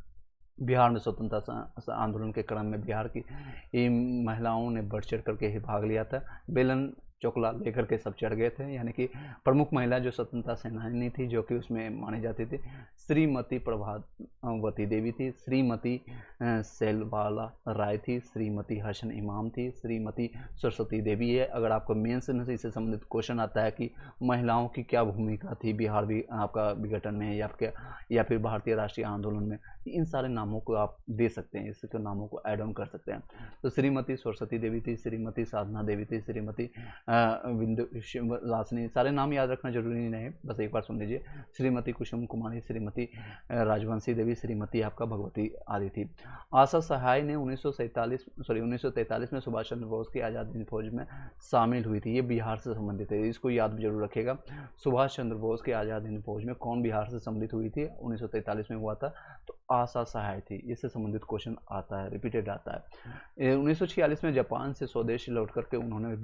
बिहार में स्वतंत्रता आंदोलन के क्रम में बिहार की महिलाओं ने बढ़ चढ़ करके ही भाग लिया था। बेलन चोकला लेकर के सब चढ़ गए थे, यानी कि प्रमुख महिला जो स्वतंत्रता सेनानी थी जो कि उसमें मानी जाती थी, श्रीमती प्रभावती देवी थी, श्रीमती सेलबाला राय थी, श्रीमती हसन इमाम थी, श्रीमती सरस्वती देवी है। अगर आपको मेंस में से इससे संबंधित क्वेश्चन आता है कि महिलाओं की क्या भूमिका थी बिहार भी आपका विघटन में या फिर भारतीय राष्ट्रीय आंदोलन में, इन सारे नामों को आप दे सकते हैं, इसके नामों को ऐड ऑन कर सकते हैं। तो श्रीमती सरस्वती देवी थी, श्रीमती साधना देवी थी, श्रीमती विंध्यवासिनी, सारे नाम याद रखना जरूरी नहीं है, बस एक बार सुन लीजिए। श्रीमती कुसुम कुमारी, श्रीमती राजवंशी देवी, श्रीमती आपका भगवती आदि थी। आशा सहाय ने 1943 में सुभाष चंद्र बोस की आज़ाद हिंद फौज में शामिल हुई थी। ये बिहार से संबंधित है, इसको याद जरूर रखिएगा। सुभाष चंद्र बोस की आज़ाद हिंद फौज में कौन बिहार से सम्मिलित हुई थी? 1943 में हुआ था, तो आशा सहाय थी। इससे संबंधित क्वेश्चन आता है, रिपीटेड आता है। 1946 में जापान से स्वदेश लौट करके उन्होंने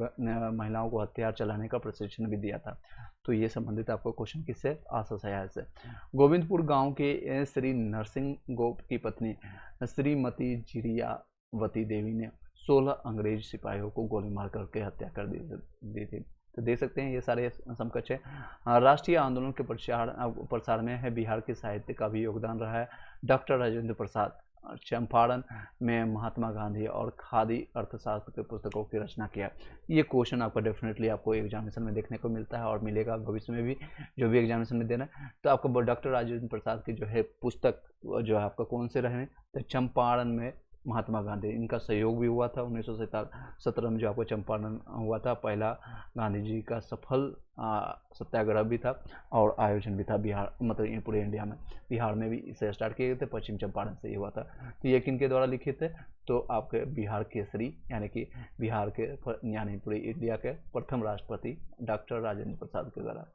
महिलाओं को हथियार चलाने का प्रशिक्षण भी दिया था। तो ये संबंधित आपको क्वेश्चन किससे? आशा सहाय से। गोविंदपुर गांव के श्री नरसिंह गोप की पत्नी श्रीमती जिरियावती देवी ने 16 अंग्रेज सिपाहियों को गोली मार करके हत्या कर दी थी। तो देख सकते हैं ये सारे समकक्ष है। राष्ट्रीय आंदोलन के प्रसार में है बिहार के साहित्य का भी योगदान रहा है। डॉक्टर राजेंद्र प्रसाद चंपारण में महात्मा गांधी और खादी अर्थशास्त्र के पुस्तकों की रचना किया। ये क्वेश्चन आपका डेफिनेटली आपको एग्जामिनेशन में देखने को मिलता है और मिलेगा भविष्य में भी, जो भी एग्जामिनेशन में देना है। तो आपको डॉक्टर राजेंद्र प्रसाद की जो है पुस्तक जो है आपका कौन से रहे? तो चंपारण में महात्मा गांधी, इनका सहयोग भी हुआ था। 1917 में जो आपको चंपारण हुआ था, पहला गांधी जी का सफल सत्याग्रह भी था और आयोजन भी था बिहार, मतलब ये पूरे इंडिया में। बिहार में भी इसे स्टार्ट किए गए थे, पश्चिम चंपारण से ही हुआ था। तो ये किन के द्वारा लिखित है? तो आपके बिहार केसरी, यानी कि बिहार के यानी पूरे इंडिया के प्रथम राष्ट्रपति डॉक्टर राजेंद्र प्रसाद के द्वारा।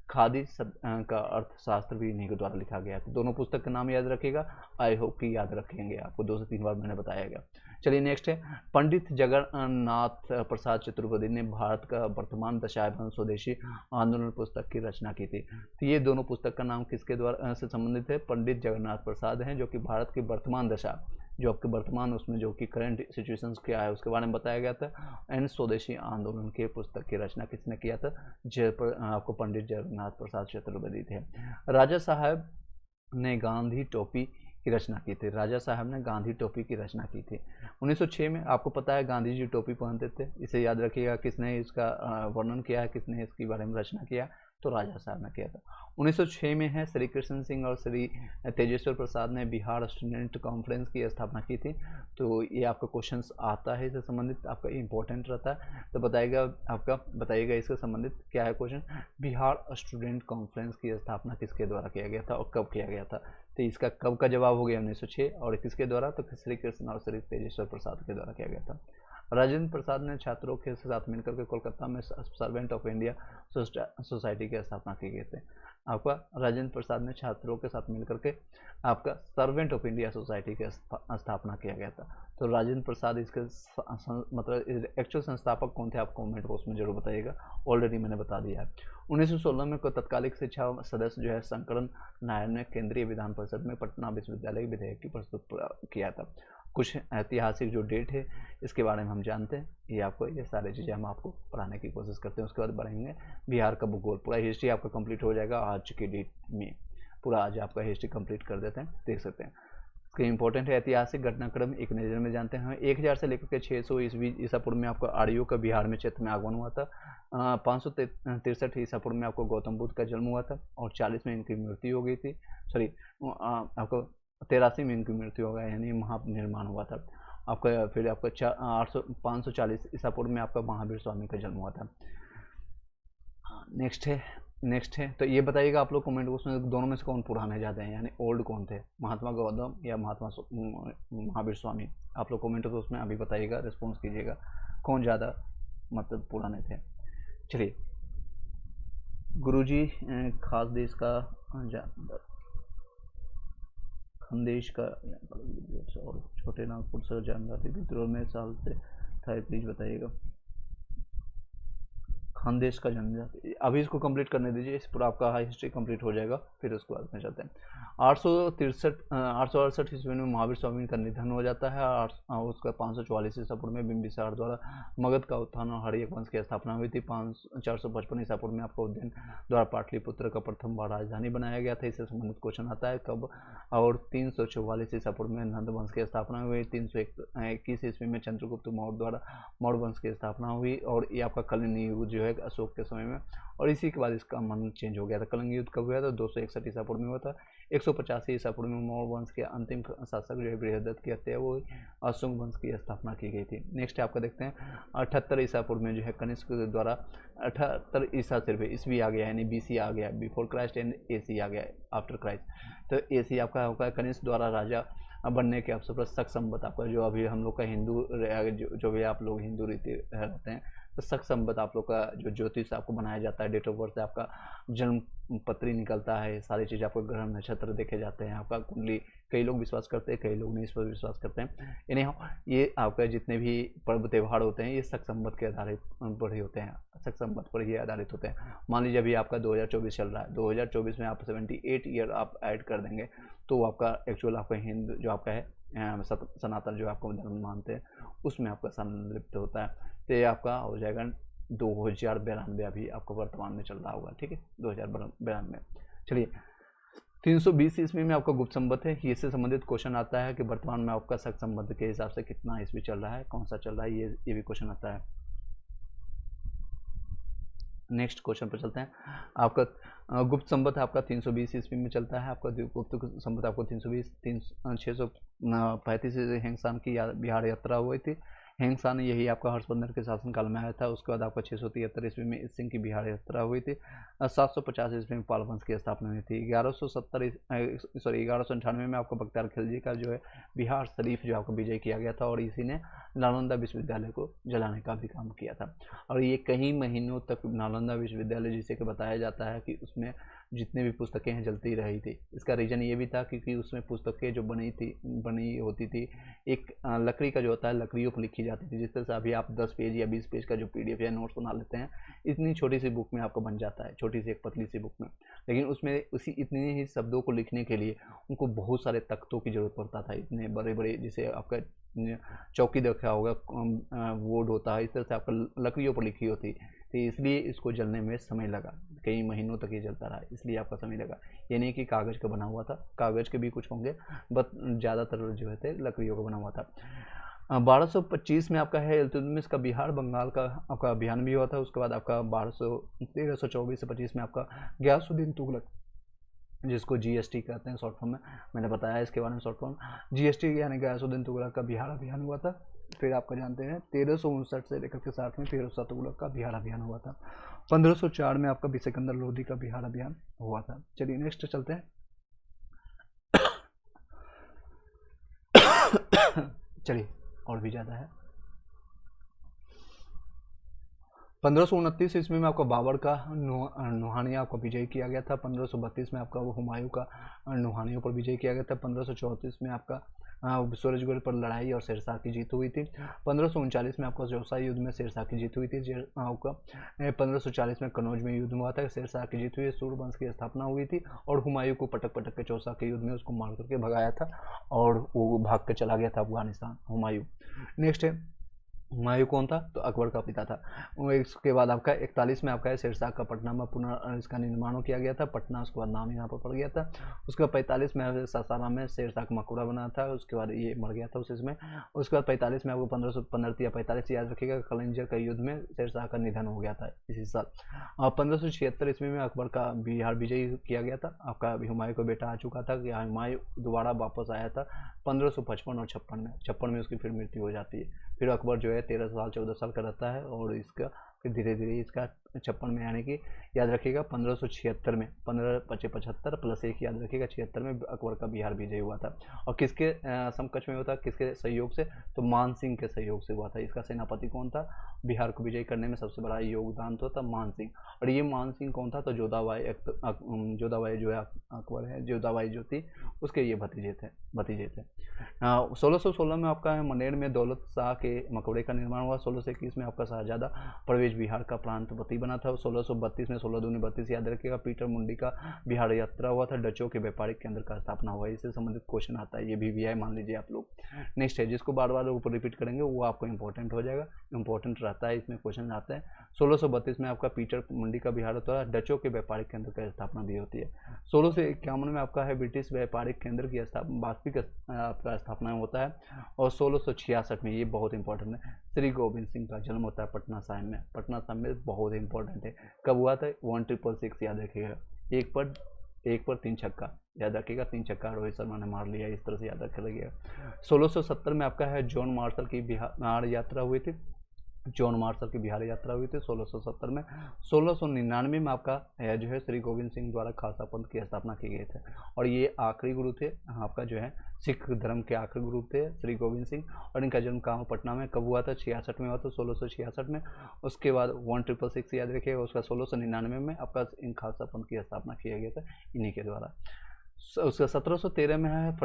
खादी का अर्थशास्त्र भी इन्हीं के द्वारा लिखा गया था। दोनों पुस्तक का नाम याद रखिएगा, आई होप कि याद रखेंगे, आपको 2 से 3 बार मैंने बताया गया। चलिए नेक्स्ट है, पंडित जगन्नाथ प्रसाद चतुर्वेदी ने भारत का वर्तमान दशा एवं स्वदेशी आंदोलन पुस्तक की रचना की थी। तो ये दोनों पुस्तक का नाम किसके द्वारा से संबंधित है? पंडित जगन्नाथ प्रसाद हैं, जो कि भारत की वर्तमान दशा, जो आपके वर्तमान उसमें जो कि करंट सिचुएशंस क्या है उसके बारे में बताया गया था। एंड स्वदेशी आंदोलन के पुस्तक की रचना किसने किया था? आपको पंडित जगन्नाथ प्रसाद चतुर्वेदी थे। राजा साहब ने गांधी टोपी की रचना की थी। राजा साहब ने गांधी टोपी की रचना की थी 1906 में। आपको पता है गांधी जी टोपी पहनते थे, इसे याद रखिएगा। किसने इसका वर्णन किया है, किसने इसके बारे में रचना किया? तो राजा साहब ने किया था। 1906 में है श्री कृष्ण सिंह और श्री तेजेश्वर प्रसाद ने बिहार स्टूडेंट कॉन्फ्रेंस की स्थापना की थी। तो ये आपका क्वेश्चंस आता है, इससे संबंधित आपका इंपॉर्टेंट रहता है। तो बताइएगा इससे संबंधित क्या है क्वेश्चन। बिहार स्टूडेंट कॉन्फ्रेंस की स्थापना किसके द्वारा किया गया था और कब किया गया था? तो इसका कब का जवाब हो गया 1906, और किसके द्वारा? तो श्री कृष्ण और श्री तेजेश्वर प्रसाद के द्वारा किया गया था। राजेंद्र प्रसाद ने छात्रों के साथ मिलकर के कोलकाता में सर्वेंट ऑफ इंडिया सोसाइटी की स्थापना की गई थी। आपका राजेंद्र प्रसाद ने छात्रों के साथ मिलकर के आपका सर्वेंट ऑफ इंडिया सोसाइटी की स्थापना किया गया था। तो राजेंद्र प्रसाद इसके मतलब एक्चुअल संस्थापक कौन थे? आप कमेंट बॉक्स में जरूर बताइएगा, ऑलरेडी मैंने बता दिया है। 1916 में को तत्कालिक शिक्षा सदस्य जो है शंकरन नायर ने केंद्रीय विधान परिषद में पटना विश्वविद्यालय विधेयक की प्रस्तुत किया था। कुछ ऐतिहासिक जो डेट है इसके बारे में हम जानते हैं, ये आपको ये सारी चीज़ें हम आपको पढ़ाने की कोशिश करते हैं। उसके बाद बढ़ेंगे बिहार का भूगोल, पूरा हिस्ट्री आपका कंप्लीट हो जाएगा आज की डेट में। पूरा आज आपका हिस्ट्री कंप्लीट कर देते हैं, देख सकते हैं। इसके इंपॉर्टेंट है ऐतिहासिक घटनाक्रम एक नज़र में जानते हैं। 1000 से लेकर के 600 ईसा पूर्व में आपको आर्यों का बिहार में क्षेत्र में आगमन हुआ था। 563 ईसा पूर्व में आपको गौतम बुद्ध का जन्म हुआ था और 40 में इनकी मृत्यु हो गई थी। सॉरी, आपको 83 में इनकी मृत्यु हो गई, यानी महानिर्माण हुआ था आपका। फिर आपका 540 ईसा पूर्व में आपका महावीर स्वामी का जन्म हुआ था। नेक्स्ट है तो ये बताइएगा आप लोग कमेंट बॉक्स में, दोनों में से कौन पुराने ज़्यादा हैं, यानी ओल्ड कौन थे, महात्मा गौतम या महावीर स्वामी? आप लोग कमेंट बॉक्स में अभी बताइएगा, रिस्पॉन्स कीजिएगा कौन ज़्यादा मतलब पुराने थे। चलिए, गुरुजी खास देश का खानदेश का और छोटे नागपुर से जनजाति विद्रोह में साल से था, प्लीज बताइएगा। खानदेश का जनजाति, अभी इसको कंप्लीट करने दीजिए, इस पूरा आपका हिस्ट्री कंप्लीट हो जाएगा, फिर उसके बाद में चलते हैं। 868 ईस्वी में महावीर स्वामी का निधन हो जाता है और उसका 544 ईसा पूर्व में बिंबिसार द्वारा मगध का उत्थान और हड़यक वंश की स्थापना हुई थी। 455 ईसा पूर्व में आपको उज्जैन द्वारा पाटलिपुत्र का प्रथम बार राजधानी बनाया गया था, इससे संबंधित क्वेश्चन आता है कब। और 344 ईसा पूर्व में नंद वंश की स्थापना हुई। 321 ईस्वी में चंद्रगुप्त मौर्य द्वारा मौर्य वंश की स्थापना हुई, और ये आपका कलिंग युग जो है अशोक के समय में, और इसी के बाद इसका मन चेंज हो गया था। कलिंग युद्ध कब हुआ था? 261 ईसा पूर्व में हुआ था। 185 ईसा पूर्व में मौर्य वंश के अंतिम शासक जो है बृहदत्त की हत्या हुई, अशोक वंश की स्थापना की गई थी। नेक्स्ट आपका देखते हैं 78 ईसा पूर्व में जो है कनिष्क द्वारा 78 ईसा सिर्फ ईस्वी आ गया, यानी BC आ गया, बिफोर क्राइस्ट, एंड AC आ गया आफ्टर क्राइस्ट। तो AC आपका होगा कनिष्क द्वारा राजा बनने के अवसर पर शक संवत आपका, जो अभी हम लोग का हिंदू जो भी आप लोग हिंदू रीति रहते हैं, तो शक संवत आप लोग का जो ज्योतिष आपको बनाया जाता है, डेट ऑफ बर्थ से आपका जन्म पत्री निकलता है, सारी चीज़ आपको ग्रह नक्षत्र देखे जाते हैं, आपका कुंडली, कई लोग विश्वास करते हैं, कई लोग नहीं इस पर विश्वास करते हैं। यानी ये आपका जितने भी पर्व त्यौहार होते हैं ये शक संवत के आधारित पर ही होते हैं, शक संवत पर ही आधारित होते हैं। मान लीजिए अभी आपका 2024 चल रहा है, 2024 में आप 78 ईयर आप ऐड कर देंगे तो आपका एक्चुअल आपका हिंदू जो आपका है सनातन जो आपको धर्म मानते हैं उसमें आपका सम्मिलित होता है। तो ये आपका हो जाएगा 2092 अभी आपको वर्तमान में चल रहा होगा, ठीक है, 2092। चलिए, 320 ईस्वी में आपका गुप्त संवत है, इससे संबंधित क्वेश्चन आता है कि वर्तमान में आपका शक संवत के हिसाब से कितना ईस्वी चल रहा है, कौन सा चल रहा है, ये भी क्वेश्चन आता है। नेक्स्ट क्वेश्चन पर चलते हैं। आपका गुप्त संवत आपका 320 ईस्वी में चलता है। आपका गुप्त संवत आपको 635 हेंगसान की बिहार यात्रा हुई थी। हेंगसान यही आपका हर्षवर्धन के शासनकाल में आया था। उसके बाद आपका 673 ईस्वी में ईस्ट सिंह की बिहार यात्रा हुई थी। 750 ईस्वी में पाल वंश की स्थापना हुई थी। 1198 में आपका बख्तियार खिलजी का जो है बिहार शरीफ जो आपको विजय किया गया था, और इसी ने नालंदा विश्वविद्यालय को जलाने का भी काम किया था। और ये कई महीनों तक नालंदा विश्वविद्यालय, जिसे कि बताया जाता है कि उसमें जितने भी पुस्तकें हैं जलती रही थी। इसका रीज़न ये भी था क्योंकि उसमें पुस्तकें जो बनी होती थी, एक लकड़ी का जो होता है, लकड़ियों पर लिखी जाती थी। जिस तरह से अभी आप 10 पेज या 20 पेज का जो PDF या नोट्स बना लेते हैं, इतनी छोटी सी बुक में आपको बन जाता है, छोटी सी एक पतली सी बुक में। लेकिन उसमें उसी इतने ही शब्दों को लिखने के लिए उनको बहुत सारे तख्तों की जरूरत पड़ता था, इतने बड़े बड़े, जिसे आपका चौकी देखा होगा, बोर्ड होता है, इस तरह से आपका लकड़ियों पर लिखी होती, तो इसलिए इसको जलने में समय लगा। कई महीनों तक ये जलता रहा, इसलिए आपका समय लगा। ये नहीं कि कागज़ का बना हुआ था, कागज़ के भी कुछ होंगे, बट ज़्यादातर जो है लकड़ियों का बना हुआ था। 1225 में आपका है इल्तुतमिश का बिहार बंगाल का आपका अभियान भी हुआ था। उसके बाद आपका 1324 से 25 में आपका गयासुद्दीन तुगलक, जिसको GST कहते हैं शॉर्ट फॉर्म में, मैंने बताया इसके बारे में शॉर्ट फॉर्म। GST यानी गयासुद्दीन तुगलक का बिहार अभियान हुआ था। फिर आपका जानते हैं 1359 से लेकर के 60 में फिरोज शाह तुगलक का बिहार अभियान हुआ था। 1504 में आपका सिकंदर लोधी का बिहार अभियान हुआ था। चलिए नेक्स्ट चलते हैं। चलिए और भी ज़्यादा है। 1529 ईस्वी में आपका बाबर का नुहानिया को विजय किया गया था। 1532 में आपका वो हुमायूं का नुहानियों पर विजय किया गया था। 1534 में आपका सूरजगढ़ पर लड़ाई और शेरशाह की जीत हुई थी। 1539 में आपका चौसा युद्ध में शेरशाह की जीत हुई थी। आपका 1540 में कनौज में युद्ध हुआ था, शेरशाह की जीत हुई, सूर्यवंश की स्थापना हुई थी, और हुमायूं को पटक पटक के चौसा के युद्ध में उसको मार करके भगाया था, और वो भाग के चला गया था अफगानिस्तान, हुमायूं। नेक्स्ट है हुमायूं कौन था, तो अकबर का पिता था। इसके बाद आपका 41 में आपका है शेरशाह का पटना में पुनः इसका निर्माण किया गया था। पटना उसके बाद नाम यहाँ पर पड़ गया था। उसके बाद 45 में सासाराम में शेरशाह का मकबरा बना था, उसके बाद ये मर गया था उसमें। उसके बाद 45 में आपको 1515 या 45 याद रखिएगा, कलिंजर का युद्ध में शेरशाह का निधन हो गया था इसी साल। और 1576 ईस्वी में अकबर का बिहार विजय किया गया था। आपका हुमायूं का बेटा आ चुका था कि हुमायूं दोबारा वापस आया था 1555 और 56 में उसकी फिर मृत्यु हो जाती है। फिर अकबर जो है 13 साल 14 साल का रहता है, और इसका फिर धीरे धीरे इसका 56 में, यानी कि याद रखिएगा 1576 में 1575 प्लस 1 याद रखिएगा 76 में अकबर का बिहार विजय हुआ था। और किसके समकक्ष में हुआ था, किसके सहयोग से, तो मान सिंह के सहयोग से हुआ था। इसका सेनापति कौन था, बिहार को विजय करने में सबसे बड़ा योगदान तो था मान सिंह। और ये मान सिंह कौन था, तो जोधाबाई जो है अकबर है, जोधाबाई जो थी उसके ये भतीजे थे। 1616 में आपका है मनेर में दौलत शाह के मकबरे का निर्माण हुआ। 1621 में आपका शाहजादा परवेज बिहार का प्रांतपति बना था। 1632 में 16 दूनी 32 याद रखिएगा, पीटर मुंडी का बिहार यात्रा हुआ था। डचों के व्यापारिक केंद्र का स्थापना हुआ। इससे संबंधित क्वेश्चन आता है, ये भी VI मान लीजिए आप लोग। नेक्स्ट है, जिसको बार बार ऊपर रिपीट करेंगे वो आपको इंपॉर्टेंट हो जाएगा, इंपॉर्टेंट रहता है, इसमें क्वेश्चन आते हैं। 1632 में आपका पीटर मुंडी का बिहार होता है। डचों के व्यापारिक केंद्र का स्थापना भी होती है। 1651 में आपका है ब्रिटिश व्यापारिक केंद्र की वास्तविक आपका स्थापना होता है। और 1666 में, ये बहुत इंपॉर्टेंट है, श्री गोविंद सिंह का जन्म होता है पटना साहिब में। पटना साहिब में बहुत इंपॉर्टेंट है। कब हुआ था, 1666 याद रखिएगा। एक पर 3 छक्का याद रखिएगा, 3 छक्का रोहित शर्मा ने मार लिया, इस तरह से याद रखिएगा। 1670 में आपका है जॉन मार्शल की बिहार यात्रा हुई थी। जॉन मार्शल की बिहार यात्रा हुई थी 1670 में। 1699 में आपका जो है श्री गोविंद सिंह द्वारा खालसा पंथ की स्थापना की गई थी, और ये आखिरी गुरु थे आपका जो है सिख धर्म के आखिरी गुरु थे श्री गोविंद सिंह। और इनका जन्म कहाँ पटना में कब हुआ था, 66 में हुआ था, 1666 में। उसके बाद 1666 याद रखिएगा, उसका 1699 में आपका इन खालसा पंथ की स्थापना किया गया था इन्हीं के द्वारा। उसका 1713 में है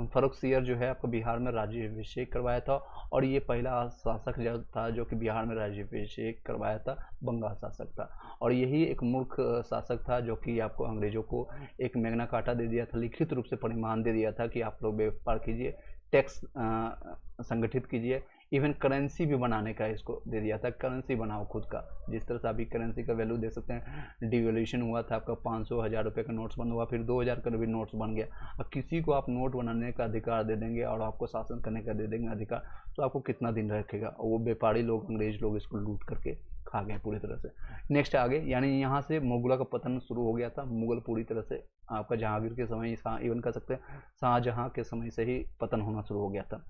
फर्रुखसियर जो है आपको बिहार में राज्याभिषेक करवाया था। और ये पहला शासक जो था जो कि बिहार में राज्याभिषेक करवाया था, बंगाल शासक था। और यही एक मूर्ख शासक था जो कि आपको अंग्रेजों को एक मैग्ना कार्टा दे दिया था, लिखित रूप से परिमाण दे दिया था कि आप लोग व्यापार कीजिए, टैक्स संगठित कीजिए, इवन करेंसी भी बनाने का इसको दे दिया था, करेंसी बनाओ खुद का। जिस तरह से अभी करेंसी का वैल्यू दे सकते हैं, डिवोल्यूशन हुआ था आपका 500 1000 रुपये का नोट्स बंद हुआ, फिर 2000 का भी नोट्स बन गया। अब किसी को आप नोट बनाने का अधिकार दे देंगे और आपको शासन करने का दे देंगे अधिकार, तो आपको कितना दिन रखेगा। वो व्यापारी लोग, अंग्रेज लोग इसको लूट करके खा गए पूरी तरह से। नेक्स्ट आगे, यानी यहाँ से मुगलों का पतन शुरू हो गया था। मुगल पूरी तरह से आपका जहांगीर के समय, इवन कह सकते हैं शाहजहां के समय से ही पतन होना शुरू हो गया था।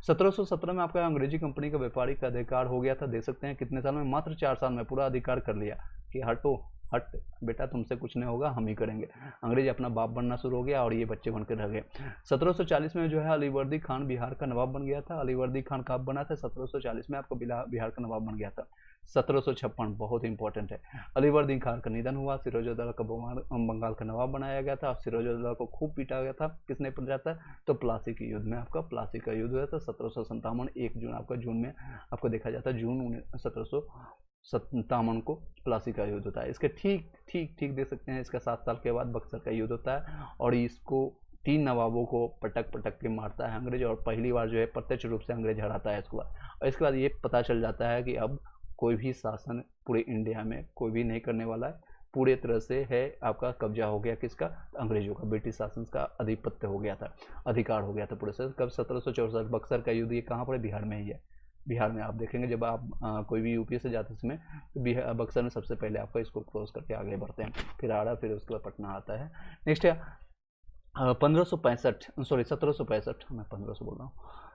1717 में आपका अंग्रेजी कंपनी का व्यापारिक अधिकार हो गया था। देख सकते हैं कितने साल में, मात्र 4 साल में पूरा अधिकार कर लिया कि हटो हट बेटा, तुमसे कुछ नहीं होगा, हम ही करेंगे। अंग्रेज अपना बाप बनना शुरू हो गया और ये बच्चे बनकर रह गए। 1740 में जो है अलीवर्दी खान बिहार का नवाब बन गया था। अलीवर्दी खान कब बना था? 1740 में आपको बिहार का नवाब बन गया था। 1756 बहुत इंपॉर्टेंट है, अलीवर्दी खान का निधन हुआ। सिरोजउद्दौला को बंगाल का नवाब बनाया गया था। सिरोजउद्दौला को खूब पीटा गया था, किसने पीटा था? तो प्लासी के युद्ध में, आपका प्लासी का युद्ध हुआ था 1757, 1 जून आपका, जून में आपको देखा जाता है, जून 1757 को प्लासी का युद्ध होता है। इसके ठीक ठीक ठीक देख सकते हैं, इसका 7 साल के बाद बक्सर का युद्ध होता है और इसको 3 नवाबों को पटक पटक के मारता है अंग्रेज, और पहली बार जो है प्रत्यक्ष रूप से अंग्रेज हराता है इसके बाद। और इसके बाद ये पता चल जाता है कि अब कोई भी शासन पूरे इंडिया में कोई भी नहीं करने वाला है, पूरे तरह से है आपका कब्जा हो गया किसका? अंग्रेजों का, ब्रिटिश शासन का आधिपत्य हो गया था, अधिकार हो गया था पूरे से। कब? 1764 बक्सर का युद्ध। ये कहाँ पर है? बिहार में ही है। बिहार में आप देखेंगे जब आप कोई भी यूपी से जाते समय तो बक्सर में सबसे पहले आपका इसको क्रॉस करके आगे बढ़ते हैं, फिर आड़ा, फिर उसके बाद पटना आता है। नेक्स्ट है 1565, सॉरी 1765, मैं 1500 बोल रहा हूँ।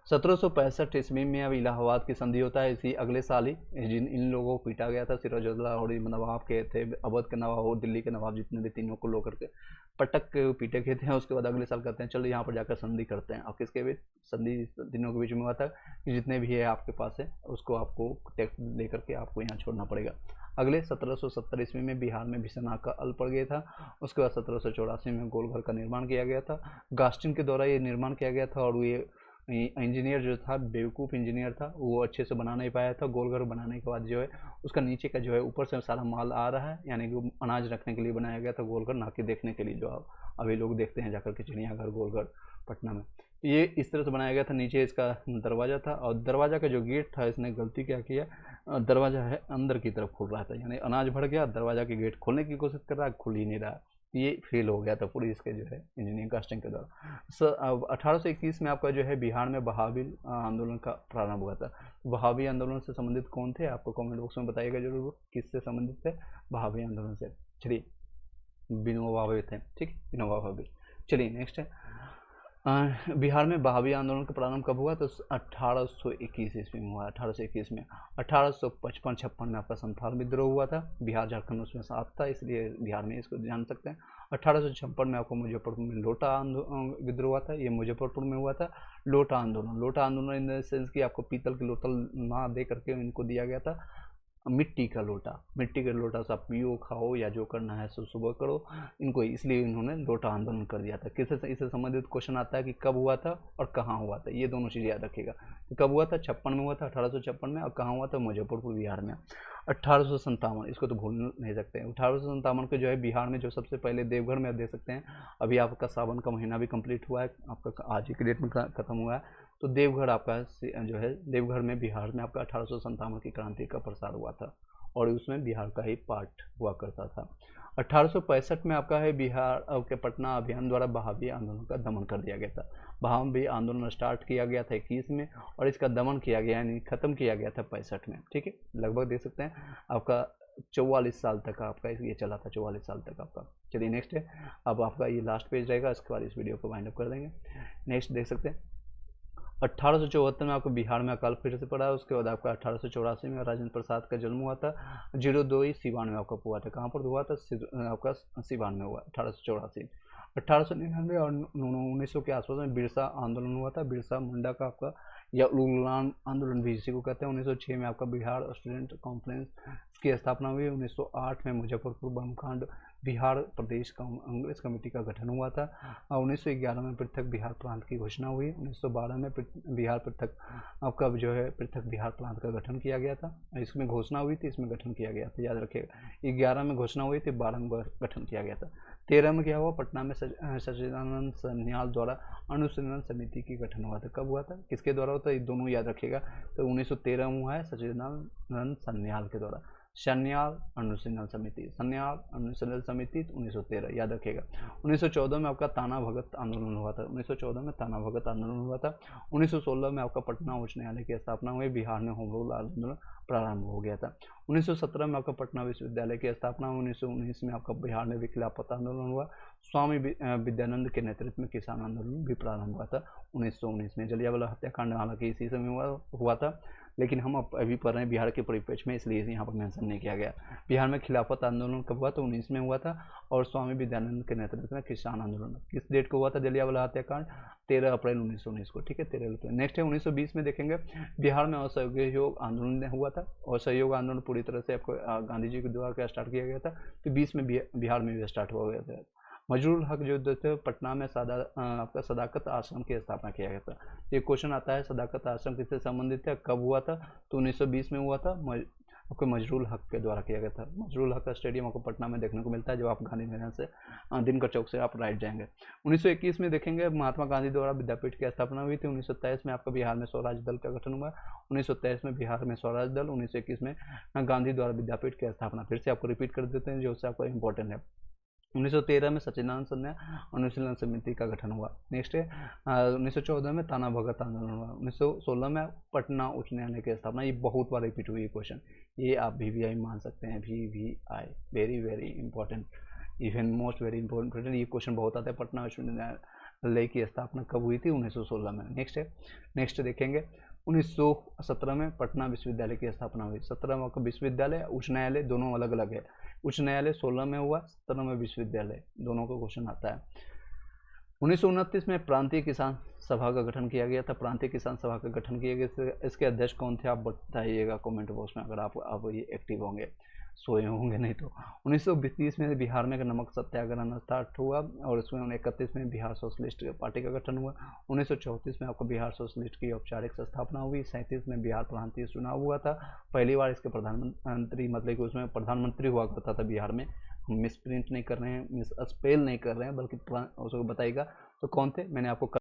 1765 ईस्वी में अब इलाहाबाद की संधि होता है। इसी अगले साल ही इन लोगों को पीटा गया था। सिराजुद्दौला और नवाब के थे, अवध के नवाब और दिल्ली के नवाब, जितने भी तीनों को लो करके पटक के पीटे गए थे। उसके बाद अगले साल कहते हैं चलो यहाँ पर जाकर संधि करते हैं। और किसके बीच संधि? तीनों के बीच में हुआ था कि जितने भी है आपके पास है उसको आपको टैक्स दे करके आपको यहाँ छोड़ना पड़ेगा। अगले 1770 ईस्वी में बिहार में भीषण अकाल पड़ गया था। उसके बाद 1784 में गोलघर का निर्माण किया गया था। गास्टिन के द्वारा ये निर्माण किया गया था और ये इंजीनियर जो था, बेवकूफ़ इंजीनियर था, वो अच्छे से बना नहीं पाया था। गोलघर बनाने के बाद जो है उसका नीचे का जो है ऊपर से सारा माल आ रहा है, यानी कि अनाज रखने के लिए बनाया गया था गोलघर, ना कि देखने के लिए जो आप अभी लोग देखते हैं जाकर के चिड़ियाघर गोलघर पटना में। ये इस तरह से बनाया गया था। नीचे इसका दरवाज़ा था और दरवाज़ा का जो गेट था, इसने गलती क्या किया, दरवाज़ा है अंदर की तरफ खुल रहा था, यानी अनाज भर गया, दरवाज़ा के गेट खोलने की कोशिश कर रहा है, खुल ही नहीं रहा। ये फेल हो गया था पूरी इसके जो है इंजीनियरिंग कास्टिंग के द्वारा। 1821 में आपका जो है बिहार में बहावी आंदोलन का प्रारंभ हुआ था। बहावी आंदोलन से संबंधित कौन थे? आपको कमेंट बॉक्स में बताइएगा जरूर किससे संबंधित थे बहावी आंदोलन से। चलिए, विनोबा भावे थे, ठीक, विनोबा भावे। चलिए नेक्स्ट है बिहार में बहावी आंदोलन का प्रारंभ कब हुआ? तो 1821 ईस्वी में हुआ। 1821 में 1855-56 में आपका संथाल विद्रोह हुआ था। बिहार झारखंड उसमें साथ था, इसलिए बिहार में इसको जान सकते हैं। 1856 में आपको मुजफ्फरपुर में लोटा विद्रोह हुआ था। ये मुजफ्फरपुर में हुआ था लोटा आंदोलन। लोटा आंदोलन इन द सेंस कि आपको पीतल की लोटा ना दे करके इनको दिया गया था मिट्टी का लोटा। मिट्टी का लोटा से आप पियो, खाओ या जो करना है सो सुबह करो इनको, इसलिए इन्होंने लोटा आंदोलन कर दिया था। किससे इससे संबंधित क्वेश्चन आता है कि कब हुआ था और कहाँ हुआ था, ये दोनों चीज़ याद रखिएगा। तो कब हुआ था? 56 में हुआ था, 1856 में। और कहाँ हुआ था? मुजफ्फरपुर बिहार में। 1857, इसको तो भूल नहीं सकते। 1857 को जो है बिहार में जो सबसे पहले देवघर में आप देख सकते हैं, अभी आपका सावन का महीना भी कंप्लीट हुआ है, आपका आज ही के डेट में खत्म हुआ है। तो देवघर आपका जो है देवघर में बिहार में आपका 1857 की क्रांति का प्रसार हुआ था और उसमें बिहार का ही पार्ट हुआ करता था। 1865 में आपका है बिहार के पटना अभियान द्वारा बहावी आंदोलन का दमन कर दिया गया था। बहावी आंदोलन स्टार्ट किया गया था 21 में और इसका दमन किया गया, यानी खत्म किया गया था 65 में। ठीक है, लगभग देख सकते हैं आपका 44 साल तक आपका ये चला था, 44 साल तक आपका। चलिए नेक्स्ट है, अब आपका ये लास्ट पेज रहेगा, इसके बाद इस वीडियो को वाइंड अप कर देंगे। नेक्स्ट देख सकते हैं 1874 में आपको बिहार में अकाल फिर से पड़ा। उसके बाद आपका 1884 में राजेंद्र प्रसाद का जन्म हुआ था। 02 सिवान में आपका हुआ था। कहाँ पर हुआ था? आपका सिवान में हुआ 1884। 1899 और 1900 के आसपास में बिरसा आंदोलन हुआ था। बिरसा मुंडा का आपका या उलगुलान आंदोलन भी इसी को कहते हैं। 1906 में आपका बिहार स्टूडेंट कॉन्फ्रेंस की स्थापना हुई। 1908 में मुजफ्फरपुर बनकांड बिहार प्रदेश कांग्रेस कमेटी का गठन हुआ था। 1911 में पृथक बिहार प्रांत की घोषणा हुई। 1912 में बिहार पृथक आपका जो है पृथक बिहार प्रांत का गठन किया गया था। इसमें घोषणा हुई थी, इसमें गठन किया गया था, याद रखिएगा। 11 में घोषणा हुई थी, 12 में गठन किया गया था। 13 में क्या हुआ? पटना में सच्चिदानंद सन्याल द्वारा अनुशीलन समिति की गठन हुआ था। कब हुआ था? किसके द्वारा होता है? ये दोनों याद रखिएगा। तो 1913 में हुआ है सच्चिदानंद सन्याल के द्वारा। सन्याल अनुशीलन समिति, सन्याल अनुशीलन समिति 1913, याद रखिएगा। 1914 में आपका ताना भगत आंदोलन हुआ था, 1914 में ताना भगत आंदोलन हुआ था। 1916 में आपका पटना उच्च न्यायालय की स्थापना हुई, बिहार में होम रूल आंदोलन प्रारंभ हो गया था। 1917 में आपका पटना विश्वविद्यालय की स्थापना हुई। 1919 में आपका बिहार में भी खिलाफत आंदोलन हुआ। स्वामी विद्यानंद के नेतृत्व में किसान आंदोलन भी प्रारंभ हुआ था 1919 में। जलियांवाला हत्याकांड हालांकि इसी समय हुआ था, लेकिन हम अभी पढ़ रहे हैं बिहार के परिप्रेक्ष्य में, इसलिए यहाँ पर मेंशन नहीं किया गया। बिहार में खिलाफत आंदोलन कब हुआ? तो 19 में हुआ था। और स्वामी विद्यानंद के नेतृत्व में किसान आंदोलन किस डेट को हुआ था? जलियांवाला हत्याकांड 13 अप्रैल 1919 को, ठीक है, 13 अप्रैल। नेक्स्ट है 1920 में देखेंगे बिहार में असहयोग आंदोलन हुआ था, और सहयोग आंदोलन पूरी तरह से आपको गांधी जी के द्वारा स्टार्ट किया गया था। तो 20 में बिहार में भी स्टार्ट हो गया था। मजरूल हक जो थे पटना में आपका सदाकत आश्रम की स्थापना किया गया था। ये क्वेश्चन आता है सदाकत आश्रम किससे संबंधित है, कब हुआ था? तो 1920 में हुआ था, आपको मजरूल हक के द्वारा किया गया था। मजरूल हक का स्टेडियम आपको पटना में देखने को मिलता है, जब आप गांधी मैदान से दिनकर चौक से आप राइट जाएंगे। 1921 में देखेंगे महात्मा गांधी द्वारा विद्यापीठ की स्थापना हुई थी। 1923 में आपका बिहार में स्वराज दल का गठन हुआ। 1923 में बिहार में स्वराज दल, 1921 में गांधी द्वारा विद्यापीठ की स्थापना। फिर से आपको रिपीट कर देते हैं जो उससे आपको इंपॉर्टेंट है। 1913 में सच्चिदानंद संध्या अनुशीलन समिति का गठन हुआ। नेक्स्ट है 1914 में ताना भगत आंदोलन हुआ। 1916 में पटना उच्च न्यायालय की स्थापना। ये बहुत बार रिपीट हुई क्वेश्चन, ये आप VVI मान सकते हैं, VVI very very important, even most very important. ये क्वेश्चन बहुत आता है। पटना उच्च न्यायालय की स्थापना कब हुई थी? 1916 में। नेक्स्ट देखेंगे 1917 में पटना विश्वविद्यालय की स्थापना हुई। 17 में आपका विश्वविद्यालय उच्च न्यायालय दोनों अलग अलग है। उच्च न्यायालय 16 में हुआ, 17 में विश्वविद्यालय, दोनों का क्वेश्चन आता है। 1929 में प्रांतीय किसान सभा का गठन किया गया था। प्रांतीय किसान सभा का गठन किया गया, इसके अध्यक्ष कौन थे आप बताइएगा कमेंट बॉक्स में, अगर आप ये एक्टिव होंगे, सोए होंगे नहीं तो। 1930 में बिहार में नमक सत्याग्रह स्टार्ट हुआ, और उसमें 1931 में बिहार सोशलिस्ट पार्टी का गठन हुआ। 1934 में आपको बिहार सोशलिस्ट की औपचारिक स्थापना हुई। 37 में बिहार प्रांतीय चुनाव हुआ था, पहली बार इसके प्रधानमंत्री, मतलब कि उसमें प्रधानमंत्री हुआ करता था बिहार में। मिस प्रिंट नहीं कर रहे हैं, मिस स्पेल नहीं कर रहे हैं, बल्कि उसको बताइएगा तो कौन थे, मैंने आपको